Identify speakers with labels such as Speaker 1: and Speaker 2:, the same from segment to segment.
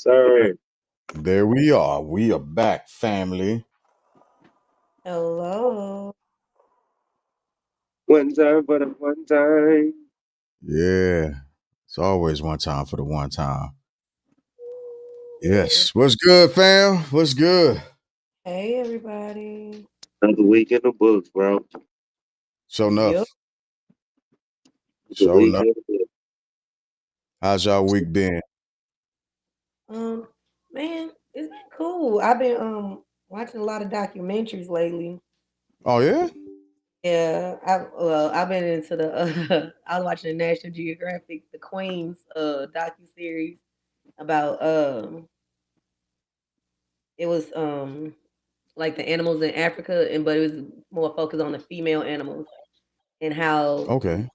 Speaker 1: sir.
Speaker 2: There we are. We are back, family.
Speaker 3: Hello.
Speaker 1: One time for the one time.
Speaker 2: Yeah. It's always one time for the one time.
Speaker 3: What-
Speaker 2: Yes. What's good, fam? What's good?
Speaker 3: Hey, everybody.
Speaker 1: Another week in the books, bro.
Speaker 2: Show
Speaker 3: Yep.
Speaker 2: enough.
Speaker 1: The
Speaker 2: Show
Speaker 1: week
Speaker 2: enough.
Speaker 1: in the books.
Speaker 2: How's y'all week been?
Speaker 3: Um, Man, it's been cool. I've been watching a lot of documentaries lately.
Speaker 2: Oh, yeah?
Speaker 3: Yeah, I've been into the I was watching the National Geographic, the Queen's docu series about it was like the animals in Africa, and but it was more focused on the female animals and how
Speaker 2: Okay.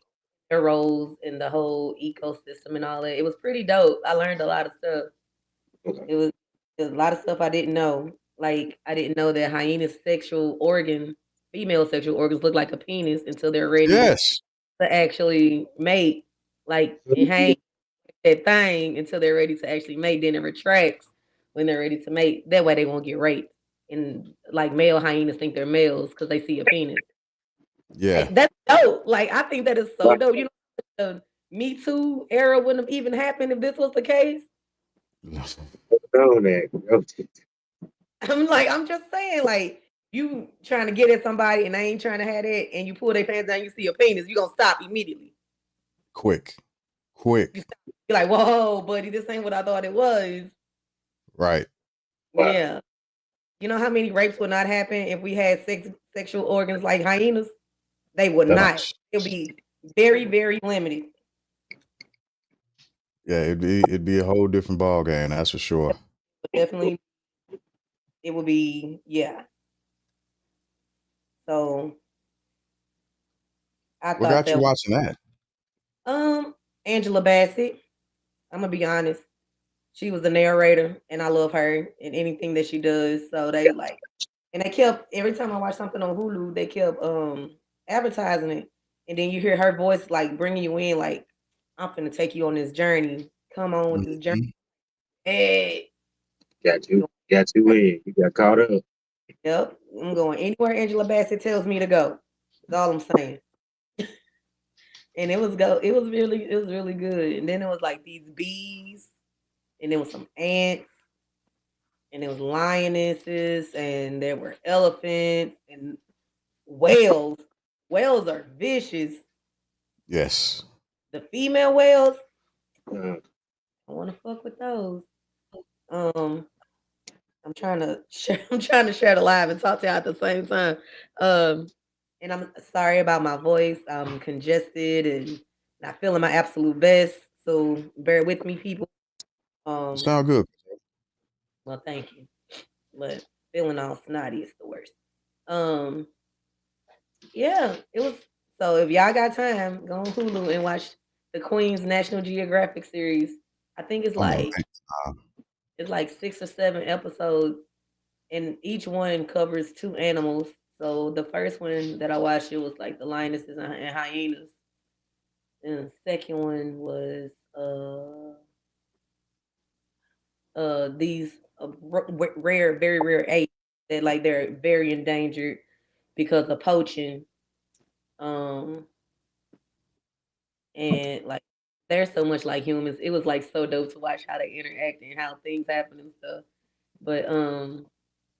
Speaker 3: their roles in the whole ecosystem and all that. It was pretty dope. I learned a lot of stuff. It was, it was a lot of stuff I didn't know. Like I didn't know that hyenas' female sexual organs look like a penis until they're ready
Speaker 2: Yes.
Speaker 3: to actually mate. Like and hang that thing until they're ready to actually mate. Then it retracts when they're ready to mate. That way they won't get raped. And like male hyenas think they're males because they see a penis.
Speaker 2: Yeah.
Speaker 3: That's dope. Like I think that is so
Speaker 1: Like,
Speaker 3: dope. You know, the Me Too era wouldn't have even happened if this was the case.
Speaker 1: know that. Bro.
Speaker 3: I'm just saying, like, you trying to get at somebody and they ain't trying to have that, and you pull their pants down, you see a penis, you gonna stop immediately.
Speaker 2: Quick.
Speaker 3: You
Speaker 2: Quick.
Speaker 3: stop. You're like, whoa, buddy, this ain't what I thought it was.
Speaker 2: Right.
Speaker 1: Wow.
Speaker 3: Yeah. You know how many rapes would not happen if we had sexual organs like hyenas? They would
Speaker 2: No.
Speaker 3: not. It'll be very, very limited.
Speaker 2: Yeah, it'd be a whole different ball game, that's for sure.
Speaker 3: But definitely, it would be, yeah. So I
Speaker 2: What
Speaker 3: thought
Speaker 2: got you
Speaker 3: that,
Speaker 2: watching that?
Speaker 3: um, Angela Bassett, I'm gonna be honest. She was the narrator, and I love her in anything that she does. So they like, and they kept every time I watch something on Hulu, they kept advertising it, and then you hear her voice like bringing you in, like I'm finna take you on this journey. Come on with this journey.
Speaker 2: Mhm.
Speaker 3: Hey,
Speaker 1: Got you in. You got caught up.
Speaker 3: yep, I'm going anywhere Angela Bassett tells me to go. That's all I'm saying. And it was really good. And then it was like these bees, and there was some ants and there was lionesses and there were elephants and whales. Whales are vicious.
Speaker 2: Yes.
Speaker 3: The female whales,
Speaker 1: Uh,
Speaker 3: I want to fuck with those. Um, I'm trying to share the live and talk to you all at the same time. Um, and I'm sorry about my voice. I'm congested and not feeling my absolute best. So bear with me, people. Um,
Speaker 2: Sound good.
Speaker 3: well, thank you. But feeling all snotty is the worst. Um, Yeah, it was. So if y'all got time, go on Hulu and watch the Queen's National Geographic series. I think
Speaker 2: I'm gonna make
Speaker 3: it's like 6 or 7 episodes, and each one covers two animals. So the first one that I watched, it was like the lionesses and hyenas, and the second one was these rare, very rare apes that like they're very endangered because of poaching. Um, and like they're so much like humans. It was like so dope to watch how they interact and how things happen and stuff. But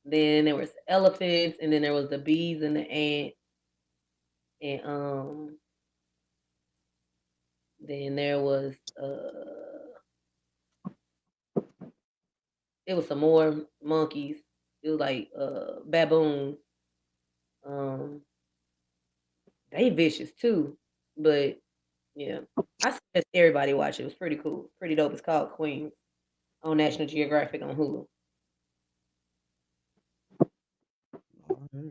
Speaker 3: then there was elephants, and then there was the bees and the ants, and then there was it was some more monkeys. It was like baboons. Um, they vicious too, but yeah, I suggest everybody watch it. It was pretty cool, pretty dope. It's called Queens on National Geographic on Hulu.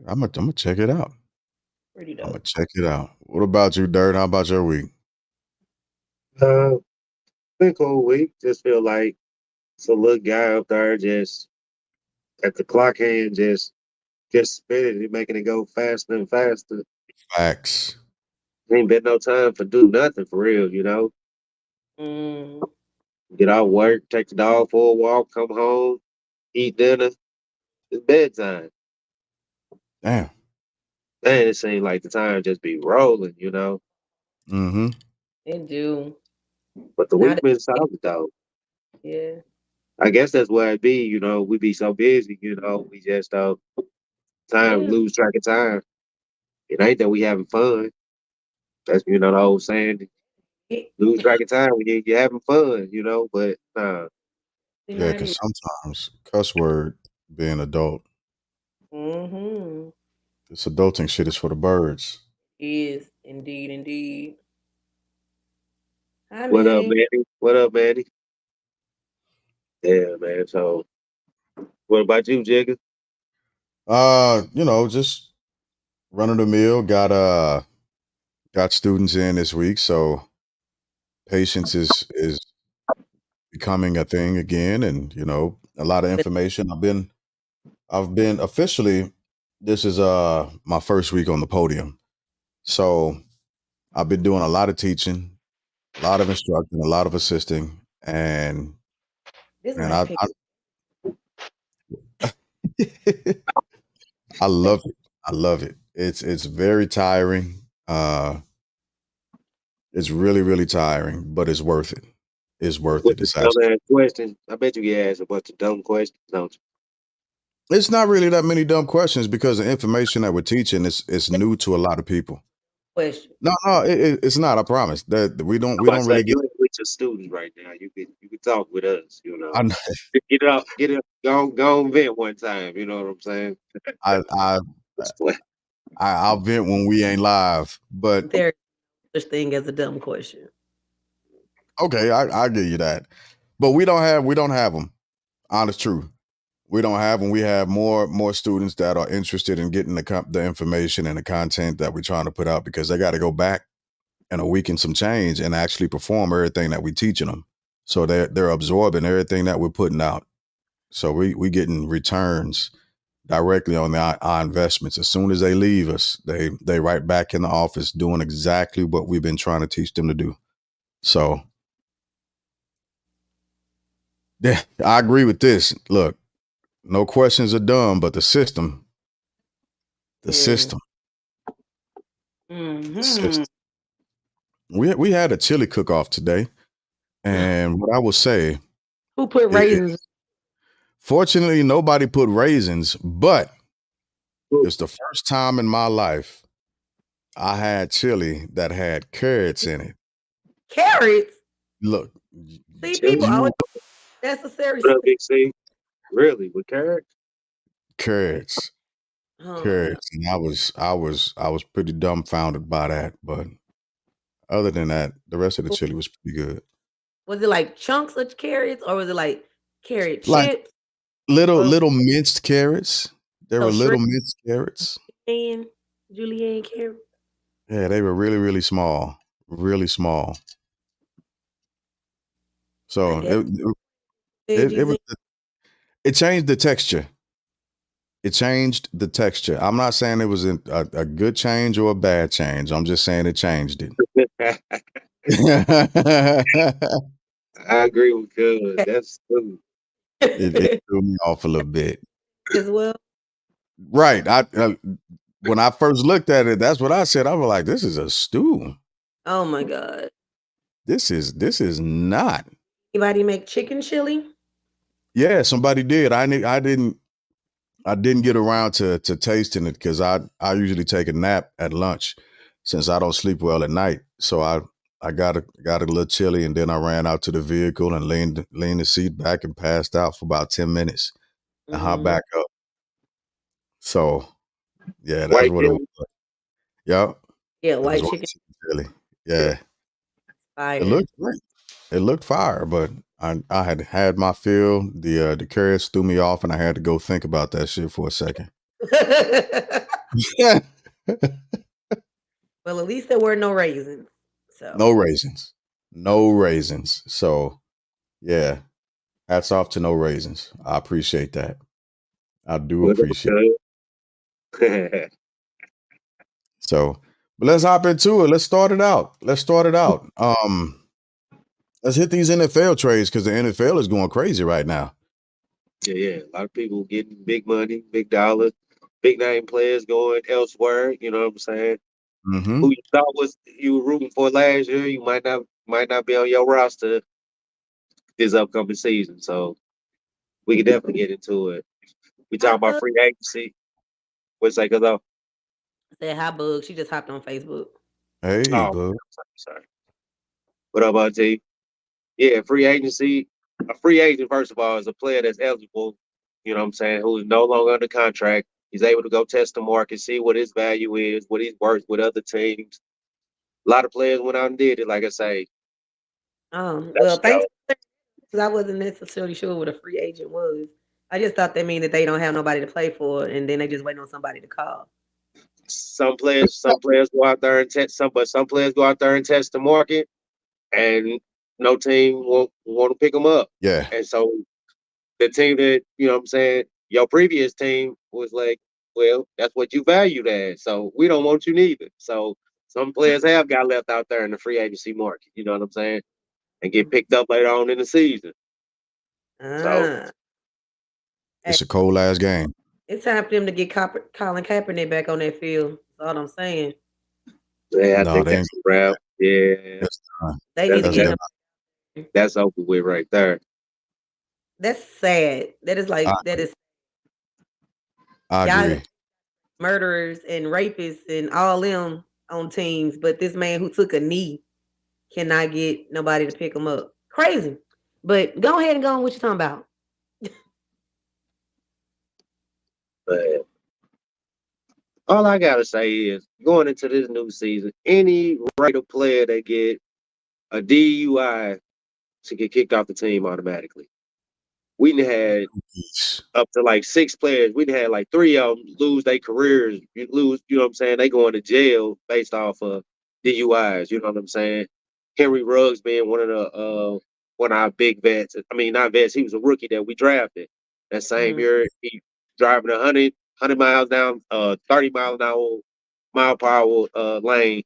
Speaker 2: I'm gonna check it out.
Speaker 3: Pretty
Speaker 2: I'm gonna
Speaker 3: dope.
Speaker 2: check it out. What about you, Dirt? How about your week?
Speaker 1: uh, been cool week. Just feel like it's a little guy up there just at the clock hand, just spinning and making it go faster and faster.
Speaker 2: Facts.
Speaker 1: Ain't been no time for do nothing for real, you know.
Speaker 3: Mm.
Speaker 1: Get out of work, take the dog for a walk, come home, eat dinner. It's bedtime.
Speaker 2: Damn.
Speaker 1: Man, it seems like the time just be rolling, you know.
Speaker 2: Mm-hmm.
Speaker 3: It do.
Speaker 1: But the
Speaker 3: Now
Speaker 1: week
Speaker 3: that
Speaker 1: been solid though.
Speaker 3: yeah.
Speaker 1: I guess that's where it be, you know. We be so busy, you know. We just time
Speaker 3: Yeah.
Speaker 1: lose track of time. It ain't that we having fun. That's the old saying,
Speaker 3: It,
Speaker 1: lose track of time when you're having fun, you know. But
Speaker 2: Yeah,
Speaker 3: not
Speaker 2: because
Speaker 3: even.
Speaker 2: sometimes cuss word being adult,
Speaker 3: Mm-hmm.
Speaker 2: this adulting shit is for the birds.
Speaker 3: Is indeed, indeed. Hi,
Speaker 1: what up,
Speaker 3: Manny.
Speaker 1: Manny? What up, Manny? Yeah, man. So, what about you, Jigga?
Speaker 2: Just running the mill. Got students in this week, so patience is becoming a thing again, and a lot of information. I've been officially. This is my first week on the podium, so I've been doing a lot of teaching, a lot of instructing, a lot of assisting, and
Speaker 3: This
Speaker 2: man,
Speaker 3: my pick.
Speaker 2: I love it. I love it. It's very tiring. It's really really tiring, but it's worth it. It's worth
Speaker 1: With
Speaker 2: it.
Speaker 1: the
Speaker 2: It's
Speaker 1: dumb
Speaker 2: absolutely.
Speaker 1: ass questions, I bet you get asked a bunch of dumb questions, don't
Speaker 2: It's not really that many dumb questions because the information that we're teaching is new to a lot of people.
Speaker 3: Question.
Speaker 2: No, it's not. I promise that we don't
Speaker 1: I
Speaker 2: we
Speaker 1: about to
Speaker 2: don't
Speaker 1: say
Speaker 2: really get.
Speaker 1: you ain't with your students right now. You can talk with us. You know,
Speaker 2: I
Speaker 1: get up, go on vent one time. You know what I'm saying?
Speaker 2: I I
Speaker 1: Just play.
Speaker 2: I'll vent when we ain't live, but
Speaker 3: There is such thing as a dumb question.
Speaker 2: okay, I give you that. But we don't have them. Honest truth. We don't have them. We have more students that are interested in getting the information and the content that we're trying to put out because they got to go back in a week and some change and actually perform everything that we're teaching them. So they're absorbing everything that we're putting out. So we getting returns directly on our investments. As soon as they leave us, they right back in the office doing exactly what we've been trying to teach them to do. So yeah, I agree with this. Look, no questions are dumb, but the
Speaker 3: Mm.
Speaker 2: system, the
Speaker 3: Hmm.
Speaker 2: system. We had a chili cook off today, and what I will say
Speaker 3: Who put
Speaker 2: is,
Speaker 3: raisins?
Speaker 2: fortunately, nobody put raisins, but it's the first time in my life I had chili that had carrots in it.
Speaker 3: Carrots.
Speaker 2: Look,
Speaker 3: See, people
Speaker 1: Chili.
Speaker 3: always
Speaker 2: you
Speaker 3: necessary
Speaker 1: What up,
Speaker 3: stuff.
Speaker 1: Big C? Really? With carrots?
Speaker 2: carrots,
Speaker 3: Oh my god.
Speaker 2: carrots, and I was pretty dumbfounded by that. But other than that, the rest of the chili was pretty good.
Speaker 3: Was it like chunks of carrots or was it like carrot
Speaker 2: Like
Speaker 3: chips
Speaker 2: little
Speaker 3: or
Speaker 2: little minced carrots. There were
Speaker 3: so
Speaker 2: little
Speaker 3: shrimp
Speaker 2: minced carrots.
Speaker 3: and julienne carrots?
Speaker 2: Yeah, they were really, really small, really small.
Speaker 3: I
Speaker 2: So
Speaker 3: guess
Speaker 2: it
Speaker 3: veggies
Speaker 2: was
Speaker 3: in.
Speaker 2: it changed the texture. It changed the texture. I'm not saying it was a good change or a bad change. I'm just saying it changed it. it
Speaker 1: I agree with Cuz. That's true.
Speaker 2: it threw me off a little bit.
Speaker 3: As well.
Speaker 2: Right. When I first looked at it, that's what I said. I was like, "This is a stew.
Speaker 3: Oh my god.
Speaker 2: This is not."
Speaker 3: Anybody make chicken chili?
Speaker 2: Yeah, somebody did. I didn't get around to tasting it because I usually take a nap at lunch since I don't sleep well at night. So I got a little chilly and then I ran out to the vehicle and leaned the seat back and passed out for about 10 minutes and hopped
Speaker 3: Mm,
Speaker 2: back up. So yeah, that's
Speaker 1: White
Speaker 2: what it
Speaker 1: chili?
Speaker 2: was. Yep.
Speaker 3: yeah,
Speaker 2: It was
Speaker 3: white
Speaker 2: white
Speaker 3: chicken
Speaker 2: chicken chili. Yeah. It
Speaker 3: fire.
Speaker 2: looked great. It looked fire, but I had my fill. The carrots threw me off and I had to go think about that shit for a second. Yeah.
Speaker 3: Well, at least there were no raisins. So
Speaker 2: No raisins. No raisins. So yeah, hats off to no raisins. I appreciate that. I do
Speaker 1: What up,
Speaker 2: appreciate it.
Speaker 1: Cuz?
Speaker 2: So but let's hop into it. Let's start it out. Let's hit these NFL trades because the NFL is going crazy right now.
Speaker 1: Yeah. A lot of people getting big money, big dollars, big name players going elsewhere. You know what I'm saying?
Speaker 2: Mm-hmm.
Speaker 1: Who you thought was you were rooting for last year, you might not be on your roster this upcoming season. So we can definitely get into it. We talking
Speaker 3: Hi,
Speaker 1: about
Speaker 3: Bug.
Speaker 1: free agency. What's that? Cause
Speaker 3: Said hi, Bug. She just hopped on Facebook.
Speaker 2: Hey,
Speaker 1: oh,
Speaker 2: bud.
Speaker 1: sorry. What up, T? Yeah, free agency. A free agent, first of all, is a player that's eligible. You know what I'm saying? Who is no longer under contract. He's able to go test the market, see what his value is, what he's worth with other teams. A lot of players went out and did it. Like I say,
Speaker 3: Well,
Speaker 1: that's
Speaker 3: thanks. Because I wasn't necessarily sure what a free agent was. I just thought that mean that they don't have nobody to play for, and then they just waiting on somebody to call.
Speaker 1: some players go out there and test but some players go out there and test the market, and no team won't want to pick them up.
Speaker 2: Yeah.
Speaker 1: And so the team that what I'm saying, your previous team was like, well, that's what you valued as, so we don't want you neither. So some players have got left out there in the free agency market. You know what I'm saying, and get picked up later on in the season. So
Speaker 3: Ah, hey,
Speaker 2: It's a cold ass game.
Speaker 3: it's time for them to get Colin Kaepernick back on that field. That's all I'm saying.
Speaker 1: yeah, I
Speaker 2: No,
Speaker 1: think
Speaker 2: they ain't
Speaker 1: that's a wrap. Yeah,
Speaker 2: that's done.
Speaker 3: They need
Speaker 1: that's
Speaker 3: to
Speaker 2: That's
Speaker 3: get
Speaker 1: that's
Speaker 2: done.
Speaker 3: him.
Speaker 1: that's over with right there.
Speaker 3: That's sad. That is
Speaker 2: I,
Speaker 3: like that is
Speaker 2: I
Speaker 3: y'all
Speaker 2: agree.
Speaker 3: murderers and rapists and all them on teams, but this man who took a knee cannot get nobody to pick him up. Crazy. But go ahead and go on what you talking about.
Speaker 1: But all I gotta say is, going into this new season, any Raider player that get a DUI should get kicked off the team automatically. We done had
Speaker 2: Jeez.
Speaker 1: up to like six players. We done had like three of them lose their careers. You lose, you know what I'm saying? They going to jail based off of DUIs. You know what I'm saying? Henry Ruggs being one of our big vets. I mean, not vets. He was a rookie that we drafted. That same
Speaker 3: Mhm.
Speaker 1: year, he driving 100 miles down, 30 mile per hour lane,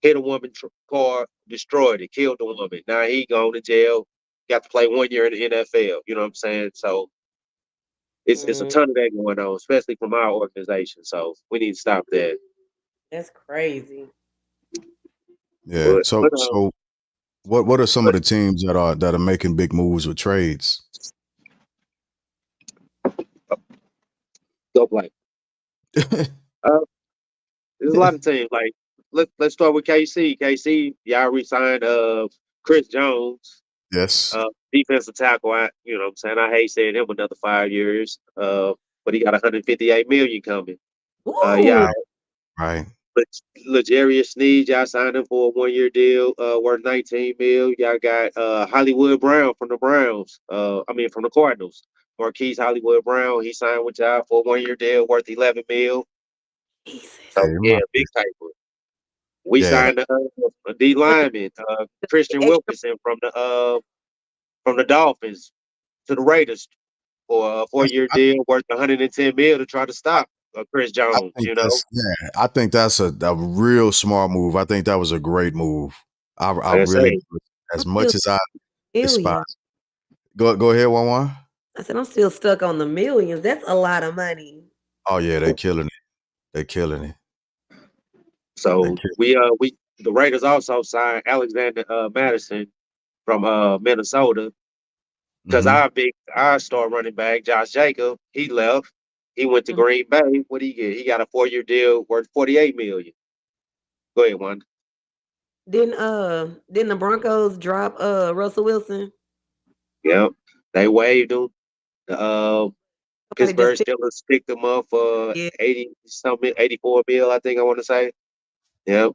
Speaker 1: hit a woman car, destroyed it, killed the woman. Now he going to jail. Got to play 1 year in the NFL. You know what I'm saying? So it's a
Speaker 3: Mm,
Speaker 1: ton of that going on, especially from our organization. So we need to stop that.
Speaker 3: that's crazy.
Speaker 2: Yeah.
Speaker 1: But
Speaker 2: So
Speaker 1: but uh,
Speaker 2: so what are some of
Speaker 1: but
Speaker 2: the teams that are making big moves with trades?
Speaker 1: go play. Uh, there's a lot of teams. Like let's start with KC. KC, y'all resigned Chris Jones,
Speaker 2: Yes.
Speaker 1: defensive tackle. You know what I'm saying, I hate saying him another 5 years. But he got 158 million coming.
Speaker 3: Ooh,
Speaker 1: Y'all
Speaker 2: Right.
Speaker 1: Legarius Sneed, y'all signed him for a 1 year deal, worth 19 mil. Y'all got Hollywood Brown from the Browns. I mean from the Cardinals. Marquise Hollywood Brown, he signed with y'all for a 1 year deal worth 11 mil.
Speaker 3: Jesus.
Speaker 1: So
Speaker 2: Hey,
Speaker 1: yeah, big paper. We
Speaker 2: yeah.
Speaker 1: signed a D
Speaker 3: But
Speaker 1: lineman, Christian
Speaker 3: extra
Speaker 1: Wilkinson from the Dolphins to the Raiders for a 4 year
Speaker 2: I,
Speaker 1: deal worth 110 mil to try to
Speaker 2: I,
Speaker 1: stop Chris
Speaker 2: I
Speaker 1: Jones.
Speaker 2: think
Speaker 1: You know,
Speaker 2: I think that's a real smart move. I think that was a great move. I
Speaker 1: like I
Speaker 2: really,
Speaker 1: say,
Speaker 3: I'm
Speaker 2: as
Speaker 3: still
Speaker 2: much as I despise.
Speaker 3: millions.
Speaker 2: Go ahead, one.
Speaker 3: I said I'm still stuck on the millions. That's a lot of money.
Speaker 2: Oh yeah, they killing it. They killing it. They
Speaker 1: so
Speaker 2: kill.
Speaker 1: we the Raiders also signed Alexander Madison from Minnesota, because
Speaker 2: Mm-hmm.
Speaker 1: our star running back Josh Jacob, he left. He went to
Speaker 3: Mhm.
Speaker 1: Green Bay. What did he get? He got a 4 year deal worth 48 million. Go ahead, one.
Speaker 3: Didn't the Broncos drop Russell Wilson?
Speaker 1: Yep, they waived him. Uh,
Speaker 3: Somebody just
Speaker 1: Pittsburgh
Speaker 3: picked
Speaker 1: Steelers picked him up for
Speaker 3: yeah.
Speaker 1: 80 something, 84 mil, I think I want to say. Yep.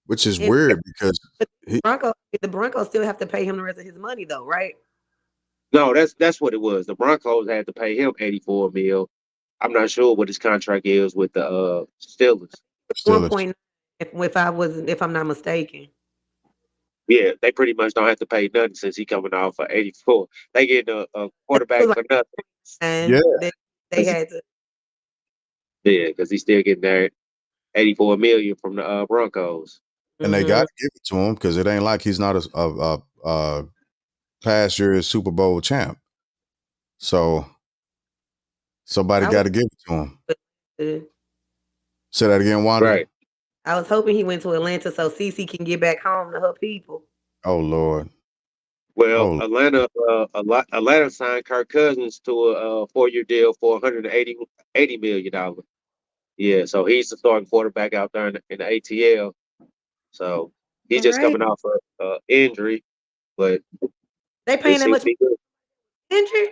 Speaker 2: Which is
Speaker 3: And
Speaker 2: weird because
Speaker 3: but
Speaker 2: he
Speaker 3: the Broncos still have to pay him the rest of his money though, right?
Speaker 1: No, that's what it was. The Broncos had to pay him 84 mil. I'm not sure what his contract is with the Steelers.
Speaker 3: One
Speaker 2: Steelers.
Speaker 3: point if I'm not mistaken.
Speaker 1: Yeah, they pretty much don't have to pay nothing since he coming off for 84. They getting a
Speaker 3: It was
Speaker 1: quarterback
Speaker 3: like
Speaker 1: for nothing.
Speaker 2: Yeah,
Speaker 3: that they
Speaker 1: 'Cause
Speaker 3: had to.
Speaker 1: yeah, because he's still getting that 84 million from the Broncos.
Speaker 2: and they got
Speaker 3: Mm-hmm.
Speaker 2: to give it to him because it ain't like he's not a past year Super Bowl champ. So somebody
Speaker 3: I was
Speaker 2: got to give it to him.
Speaker 3: uh,
Speaker 2: Say that again, Wanda.
Speaker 1: Right.
Speaker 3: I was hoping he went to Atlanta so Cece can get back home to her people.
Speaker 2: Oh Lord.
Speaker 1: Well,
Speaker 2: Oh
Speaker 1: Atlanta signed Kirk Cousins to a 4-year deal for 180 million dollars. Yeah, so he's the starting quarterback out there in the ATL. So he's
Speaker 3: All
Speaker 1: just
Speaker 3: right.
Speaker 1: coming off a injury, but
Speaker 3: They
Speaker 1: we'll
Speaker 3: paying that
Speaker 1: see what
Speaker 3: much
Speaker 1: he do.
Speaker 3: injury?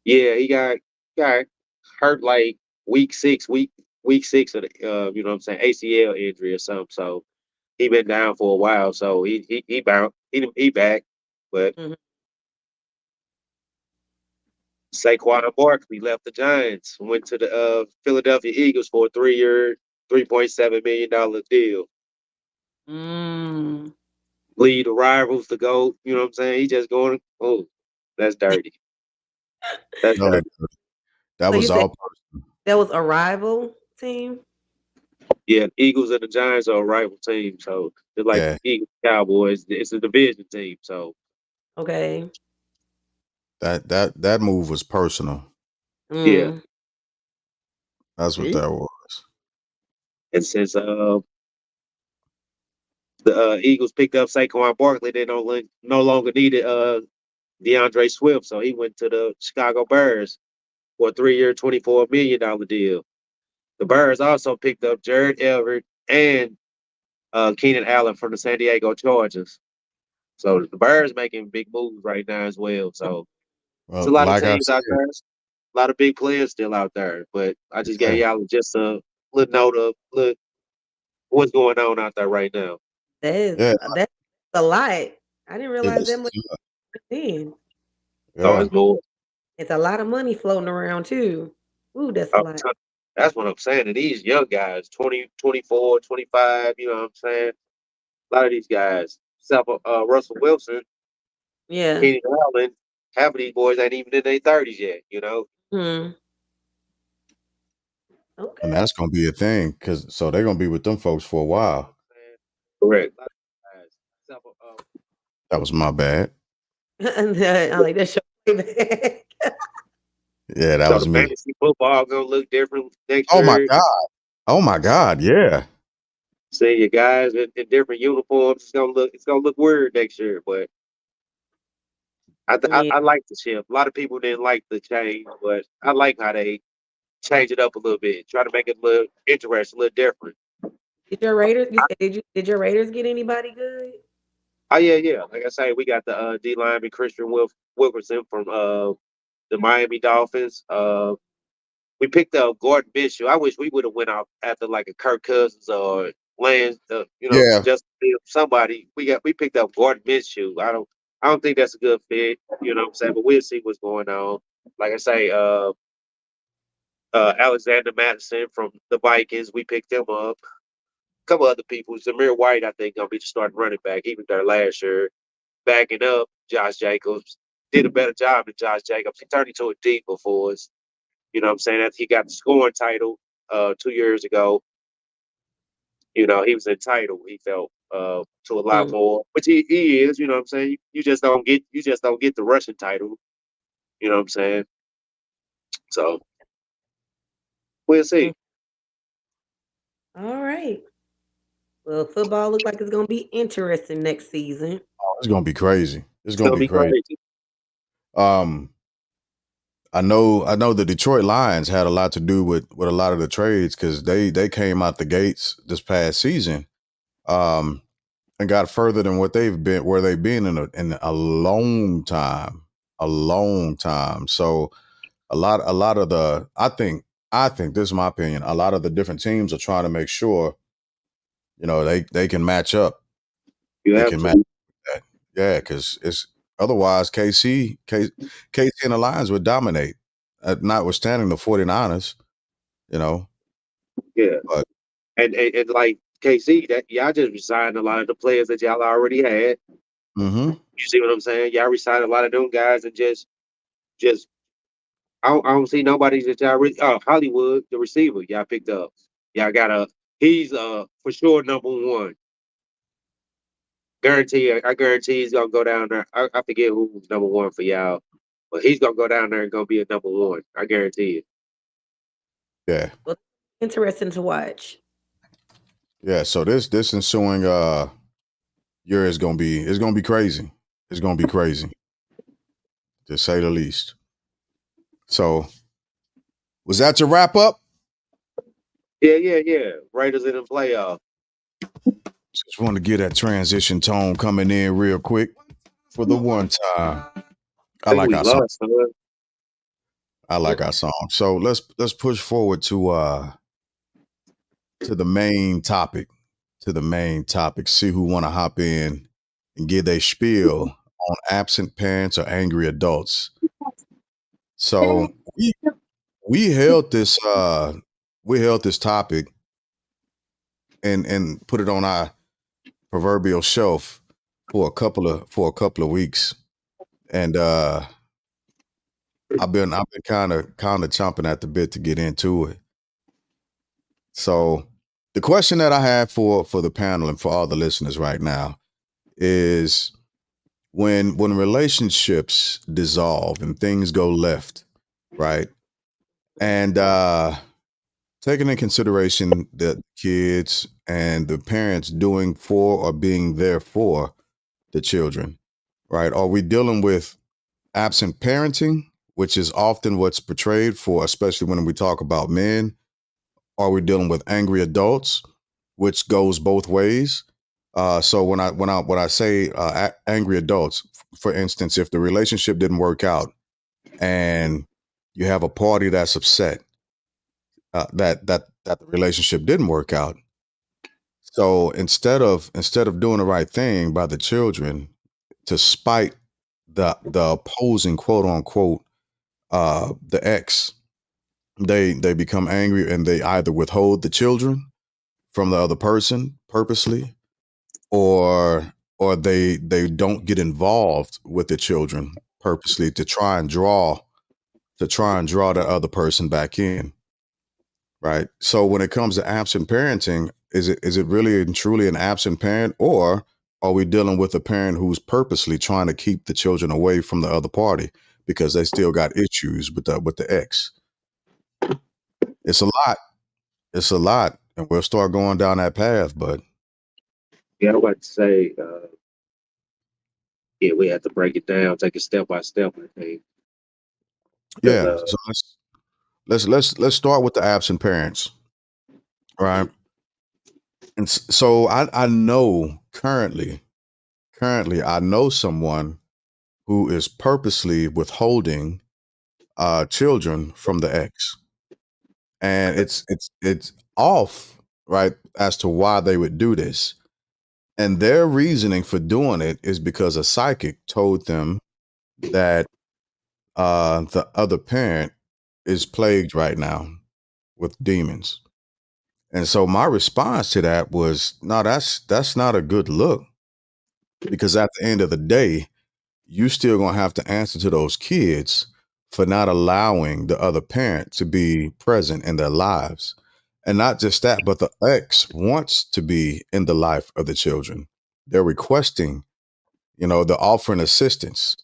Speaker 1: Yeah, he got hurt like week 6 of the you know what I'm saying, ACL injury or something. So he been down for a while. So he bound he back, but
Speaker 3: Mm-hmm.
Speaker 1: Saquon Barkley left the Giants, went to the Philadelphia Eagles for a 3-year, $3.7 million deal.
Speaker 3: Mm.
Speaker 1: Lead the rivals to go. You know what I'm saying? He just going. Oh, that's dirty. That's
Speaker 2: no,
Speaker 1: dirty.
Speaker 2: that
Speaker 3: So you
Speaker 2: was
Speaker 3: said
Speaker 2: all.
Speaker 3: that was a rival team?
Speaker 1: Yeah, Eagles and the Giants are a rival team, so they're like
Speaker 2: Yeah,
Speaker 1: Eagles Cowboys. It's a division team, so
Speaker 3: Okay.
Speaker 2: that move was personal.
Speaker 1: yeah.
Speaker 3: Mm.
Speaker 2: That's what
Speaker 3: See?
Speaker 2: that was.
Speaker 1: And since the Eagles picked up Saquon Barkley, they no longer needed DeAndre Swift, so he went to the Chicago Bears for a 3-year, $24 million deal. The Bears also picked up Jared Everett and Keenan Allen from the San Diego Chargers. So the Bears making big moves right now as well. So it's a
Speaker 2: Well,
Speaker 1: lot of
Speaker 2: like I
Speaker 1: teams out
Speaker 2: said,
Speaker 1: there. A lot of big players still out there. But I just gave
Speaker 2: yeah,
Speaker 1: y'all just a little note of look what's going on out there right now.
Speaker 2: yeah,
Speaker 3: That's a lot. I didn't
Speaker 2: it
Speaker 3: realize that
Speaker 2: is.
Speaker 3: much then.
Speaker 1: Oh,
Speaker 2: Yeah,
Speaker 1: it's more.
Speaker 3: It's a lot of money floating around too. Ooh, that's a
Speaker 1: uh,
Speaker 3: lot.
Speaker 1: That's what I'm saying. And these young guys, 20, 24, 25, you know what I'm saying? A lot of these guys, except for Russell Wilson,
Speaker 3: Yeah.
Speaker 1: Keenan Allen, half of these boys ain't even in their 30s yet, you know?
Speaker 3: Hmm.
Speaker 2: and
Speaker 3: Okay.
Speaker 2: that's gonna be a thing because so they're gonna be with them folks for a while.
Speaker 1: Correct. A lot of these guys, except for,
Speaker 2: That was my bad.
Speaker 3: And I like that show back.
Speaker 2: Yeah, that
Speaker 1: so
Speaker 2: was
Speaker 1: the
Speaker 2: me.
Speaker 1: fantasy football gonna look different next
Speaker 2: Oh my
Speaker 1: year.
Speaker 2: god. Oh my god. Yeah.
Speaker 1: Seeing your guys in different uniforms, it's gonna look weird next year. But
Speaker 3: Yeah.
Speaker 1: I like the shift. A lot of people didn't like the change, but I like how they change it up a little bit, try to make it a little interesting, a little different.
Speaker 3: Did your Raiders? You said did your Raiders get anybody good?
Speaker 1: Oh yeah, yeah. Like I say, we got the D lineman Christian Wilkerson from the Miami Dolphins. We picked up Gordon Bishop. I wish we would have went out after like a Kirk Cousins or Lance,
Speaker 2: Yeah.
Speaker 1: just somebody. We picked up Gordon Minshew. I don't think that's a good fit. You know what I'm saying? But we'll see what's going on. Like I say, Alexander Madison from the Vikings. We picked him up. A couple other people. Zamir White, I think, gonna be the starting running back. He was there last year, backing up Josh Jacobs. Did a better job than Josh Jacobs. He turned into a deep for us. You know what I'm saying? That he got the scoring title 2 years ago. You know, he was entitled, he felt, to a lot
Speaker 3: Mm.
Speaker 1: more. Which he is, you know what I'm saying? You just don't get the Russian title. You know what I'm saying? So we'll
Speaker 3: Mm.
Speaker 1: see.
Speaker 3: All right. Well, football look like it's gonna be interesting next season.
Speaker 2: Oh, it's gonna be crazy. It's
Speaker 1: It's
Speaker 2: gonna
Speaker 1: gonna
Speaker 2: be
Speaker 1: be
Speaker 2: crazy.
Speaker 1: crazy.
Speaker 2: Um, I know the Detroit Lions had a lot to do with a lot of the trades because they came out the gates this past season, um, and got further than what they've been where they've been in a long time, a long time. So a lot of the I think this is my opinion. A lot of the different teams are trying to make sure they can match up.
Speaker 1: You
Speaker 2: They
Speaker 1: have
Speaker 2: can match
Speaker 1: to.
Speaker 2: that. Yeah, because it's otherwise KC and the Lions would dominate, notwithstanding the 49ers, you know.
Speaker 1: Yeah.
Speaker 2: But
Speaker 1: And like KC, that y'all just resigned a lot of the players that y'all already had.
Speaker 2: hmm
Speaker 1: You see what I'm saying? Y'all resigned a lot of them guys and just I don't see nobody that y'all really. Oh, Hollywood, the receiver, y'all picked up. Y'all got a. He's for sure number one. I guarantee he's gonna go down there. I forget who's number one for y'all, but he's gonna go down there and gonna be a number one. I guarantee it.
Speaker 2: Yeah.
Speaker 3: Well, interesting to watch.
Speaker 2: Yeah. So this ensuing year is gonna be it's gonna be crazy. It's gonna be crazy, to say the least. So was that your wrap up?
Speaker 1: Yeah. Raiders in the playoff.
Speaker 2: Just want to get that transition tone coming in real quick for the one time.
Speaker 1: I
Speaker 2: I
Speaker 1: think
Speaker 2: like
Speaker 1: we
Speaker 2: our song.
Speaker 1: lost, son.
Speaker 2: I like our song. So let's push forward to the main topic. To the main topic. See who want to hop in and give their spiel on absent parents or angry adults. So we held this topic and put it on our proverbial shelf for a couple of weeks. And I've been kind of chomping at the bit to get into it. So the question that I have for the panel and for all the listeners right now is when relationships dissolve and things go left, right? And taking in consideration the kids and the parents doing for or being there for the children, right? Are we dealing with absent parenting, which is often what's portrayed for, especially when we talk about men? Are we dealing with angry adults, which goes both ways? So when I say angry adults, for instance, if the relationship didn't work out and you have a party that's upset that the relationship didn't work out, so instead of doing the right thing by the children to spite the opposing quote unquote the ex, they become angry and they either withhold the children from the other person purposely, or they don't get involved with the children purposely to try and draw the other person back in, right? So when it comes to absent parenting, is it really and truly an absent parent, or are we dealing with a parent who's purposely trying to keep the children away from the other party because they still got issues with the ex? It's a lot. It's a lot, and we'll start going down that path. But
Speaker 1: Yeah, I'm about to say, yeah, we have to break it down, take it step by step, I think. Because
Speaker 2: yeah, so let's start with the absent parents, right? And so I know currently I know someone who is purposely withholding children from the ex, and it's off, right, as to why they would do this. And their reasoning for doing it is because a psychic told them that the other parent is plagued right now with demons. And so my response to that was, no, that's not a good look, because at the end of the day, you still gonna have to answer to those kids for not allowing the other parent to be present in their lives. And not just that, but the ex wants to be in the life of the children. They're requesting, they're offering assistance.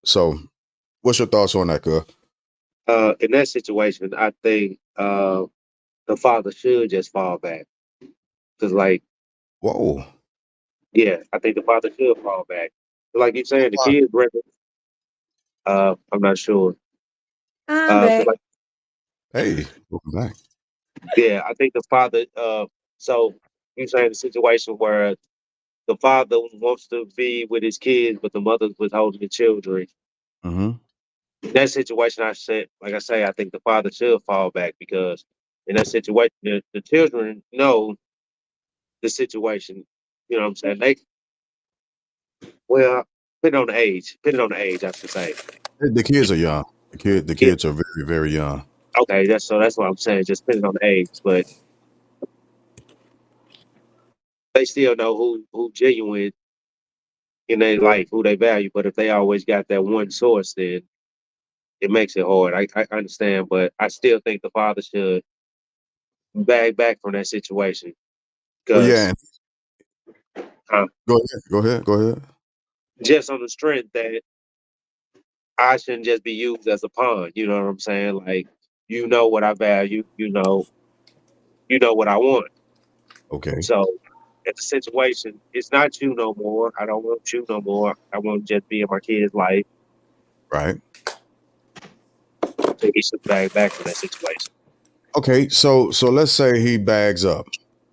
Speaker 2: So what's your thoughts on that, girl?
Speaker 1: in that situation, I think the father should just fall back. Because, like,
Speaker 2: Whoa.
Speaker 1: yeah, I think the father should fall back. Like you saying, the kids, I'm not sure.
Speaker 3: I'm back.
Speaker 1: Like,
Speaker 2: Hey, welcome back.
Speaker 1: yeah, I think the father. So you saying the situation where the father wants to be with his kids, but the mother's withholding the children.
Speaker 2: Hmm.
Speaker 1: In that situation, I said, like I say, I think the father should fall back because in that situation, the children know the situation. You know what I'm saying? Well, depending on the age, I should say.
Speaker 2: The kids are young. The
Speaker 1: Yeah,
Speaker 2: kids are very, very young.
Speaker 1: okay, that's what I'm saying. Just depending on the age, but they still know who genuine in their life, who they value. But if they always got that one source, then it makes it hard. I understand, but I still think the father should back from that situation
Speaker 2: Well,
Speaker 1: because
Speaker 2: yeah,
Speaker 1: uh,
Speaker 2: Go ahead. Go ahead. Go ahead.
Speaker 1: just on the strength that I shouldn't just be used as a pawn. You know what I'm saying? Like, you know what I value. You know what I want.
Speaker 2: Okay.
Speaker 1: So, at the situation, it's not you no more. I don't want you no more. I want to just be in my kid's life.
Speaker 2: Right.
Speaker 1: So he should back from that situation.
Speaker 2: Okay. So let's say he bags up.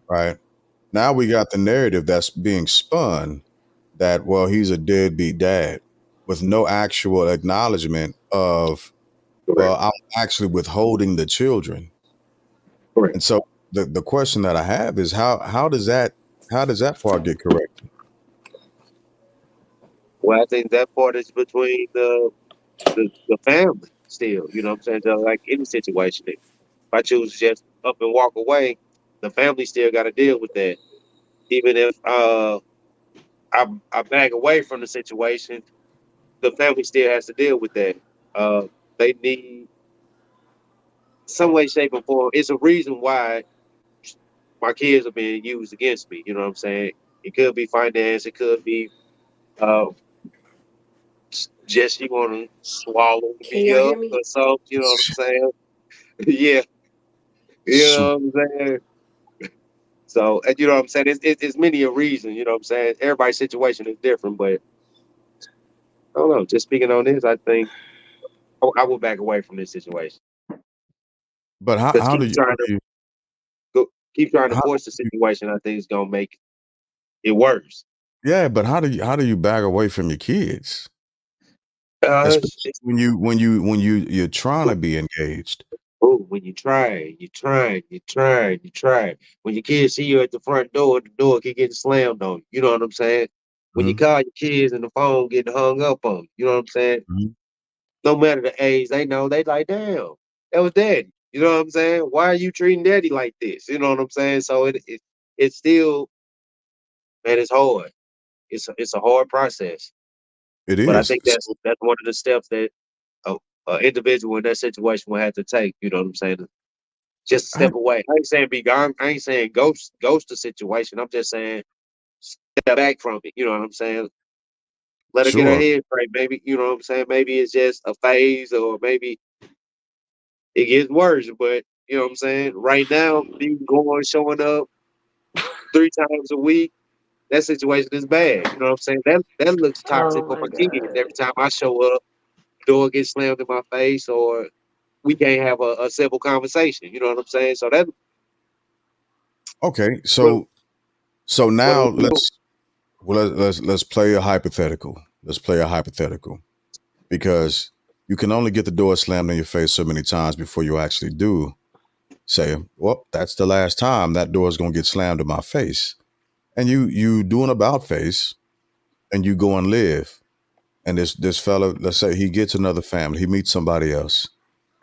Speaker 2: Right. Now we got the narrative that's being spun that, well, he's a deadbeat dad with no actual acknowledgement of,
Speaker 1: Correct.
Speaker 2: well, I'm actually withholding the children.
Speaker 1: Correct.
Speaker 2: And so the question that I have is how does that part get corrected?
Speaker 1: Well, I think that part is between the family still. You know what I'm saying? Just like any situation. If I choose to just up and walk away, the family still got to deal with that. Even if I back away from the situation, the family still has to deal with that. Uh, they need some way, shape, or form. It's a reason why my kids are being used against me. You know what I'm saying? It could be finance. It could be uh, just you want to swallow
Speaker 3: Can
Speaker 1: me
Speaker 3: y'all
Speaker 1: up
Speaker 3: hear me?
Speaker 1: or something. You know what I'm saying? Yeah, you
Speaker 2: Shoot.
Speaker 1: know what I'm saying. So, and you know what I'm saying? It's many a reason. You know what I'm saying? Everybody's situation is different, but I don't know. Just speaking on this, I think I will back away from this situation
Speaker 2: But
Speaker 1: because
Speaker 2: how do you
Speaker 1: go, keep trying to
Speaker 2: how,
Speaker 1: force the situation. I think is gonna make it worse.
Speaker 2: yeah, but how do you back away from your kids?
Speaker 1: Uh,
Speaker 2: Especially when you're trying to be engaged.
Speaker 1: Oh, when you try. When your kids see you at the front door, the door keep getting slammed on you. You know what I'm saying? When you
Speaker 2: Mhm,
Speaker 1: call your kids and the phone getting hung up on you. You know what I'm saying?
Speaker 2: mhm.
Speaker 1: No matter the age, they know they like, damn, that was daddy. You know what I'm saying? Why are you treating daddy like this? You know what I'm saying? So it's still, man, it's hard. It's a hard process.
Speaker 2: It
Speaker 1: But I
Speaker 2: is.
Speaker 1: think that's one of the steps that a, a individual in that situation will have to take. You know what I'm saying? Just
Speaker 2: I,
Speaker 1: step away. I ain't saying be gone. I ain't saying ghost the situation. I'm just saying step back from it. You know what I'm saying? Let her get her
Speaker 2: sure.
Speaker 1: head straight. Maybe you know what I'm saying. Maybe it's just a phase, or maybe it gets worse. But you know what I'm saying. Right now, you going showing up 3 times a week. That situation is bad. You know what I'm saying. That looks
Speaker 3: Oh
Speaker 1: toxic for
Speaker 3: my
Speaker 1: my kids.
Speaker 3: god.
Speaker 1: Every time I show up, door gets slammed in my face, or we can't have a simple conversation. You know what I'm saying. So that
Speaker 2: Okay.
Speaker 1: what
Speaker 2: So
Speaker 1: what do
Speaker 2: now
Speaker 1: we do?
Speaker 2: let's play a hypothetical. Let's play a hypothetical because you can only get the door slammed in your face so many times before you actually do say, well, that's the last time that door is going to get slammed in my face. And you do an about face and you go and live. And this fella, let's say he gets another family, he meets somebody else,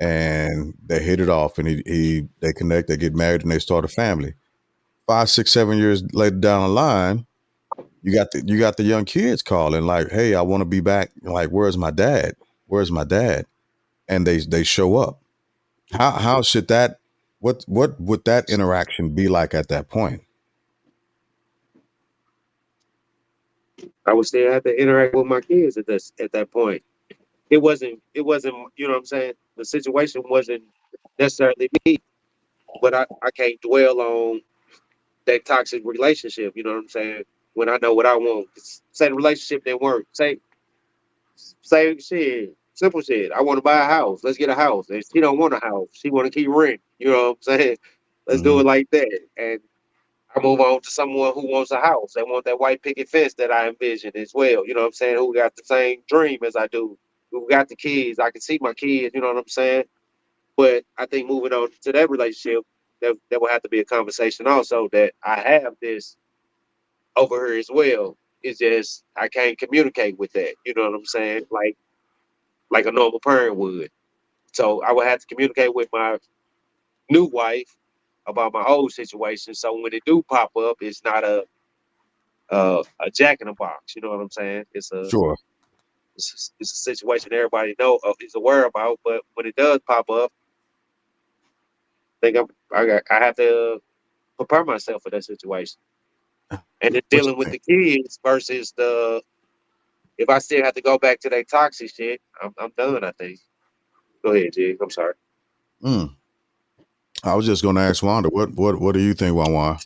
Speaker 2: and they hit it off, and he they connect, they get married, and they start a family. 5, 6, 7 years later down the line, you got the young kids calling like, "Hey, I want to be back. Like, where's my dad? Where's my dad?" And they show up. How should that? What would that interaction be like at that point?
Speaker 1: I would still have to interact with my kids at that point. It wasn't you know what I'm saying? The situation wasn't necessarily me, but I can't dwell on that toxic relationship, you know what I'm saying? When I know what I want. Say the relationship didn't work. Say shit. Simple shit. I want to buy a house. Let's get a house. And she don't want a house. She want to keep rent. You know what I'm saying? Let's do
Speaker 2: Hmm.
Speaker 1: it like that. And I move on to someone who wants a house. They want that white picket fence that I envision as well. You know what I'm saying? Who got the same dream as I do. Who got the kids. I can see my kids, you know what I'm saying? But I think moving on to that relationship, there will have to be a conversation also that I have this over her as well. It's just I can't communicate with that. You know what I'm saying? Like a normal parent would. So I would have to communicate with my new wife about my old situation. So when it do pop up, it's not a jack in the box. You know what I'm saying?
Speaker 2: Sure.
Speaker 1: It's a situation everybody know is aware about. But when it does pop up, I think I have to prepare myself for that situation. and then
Speaker 2: What you
Speaker 1: dealing with
Speaker 2: think?
Speaker 1: the kids versus the if I still have to go back to that toxic shit, I'm done. I think. Go ahead, Jig. I'm sorry.
Speaker 2: Mm. I was just going to ask Wanda, what do you think, Wan?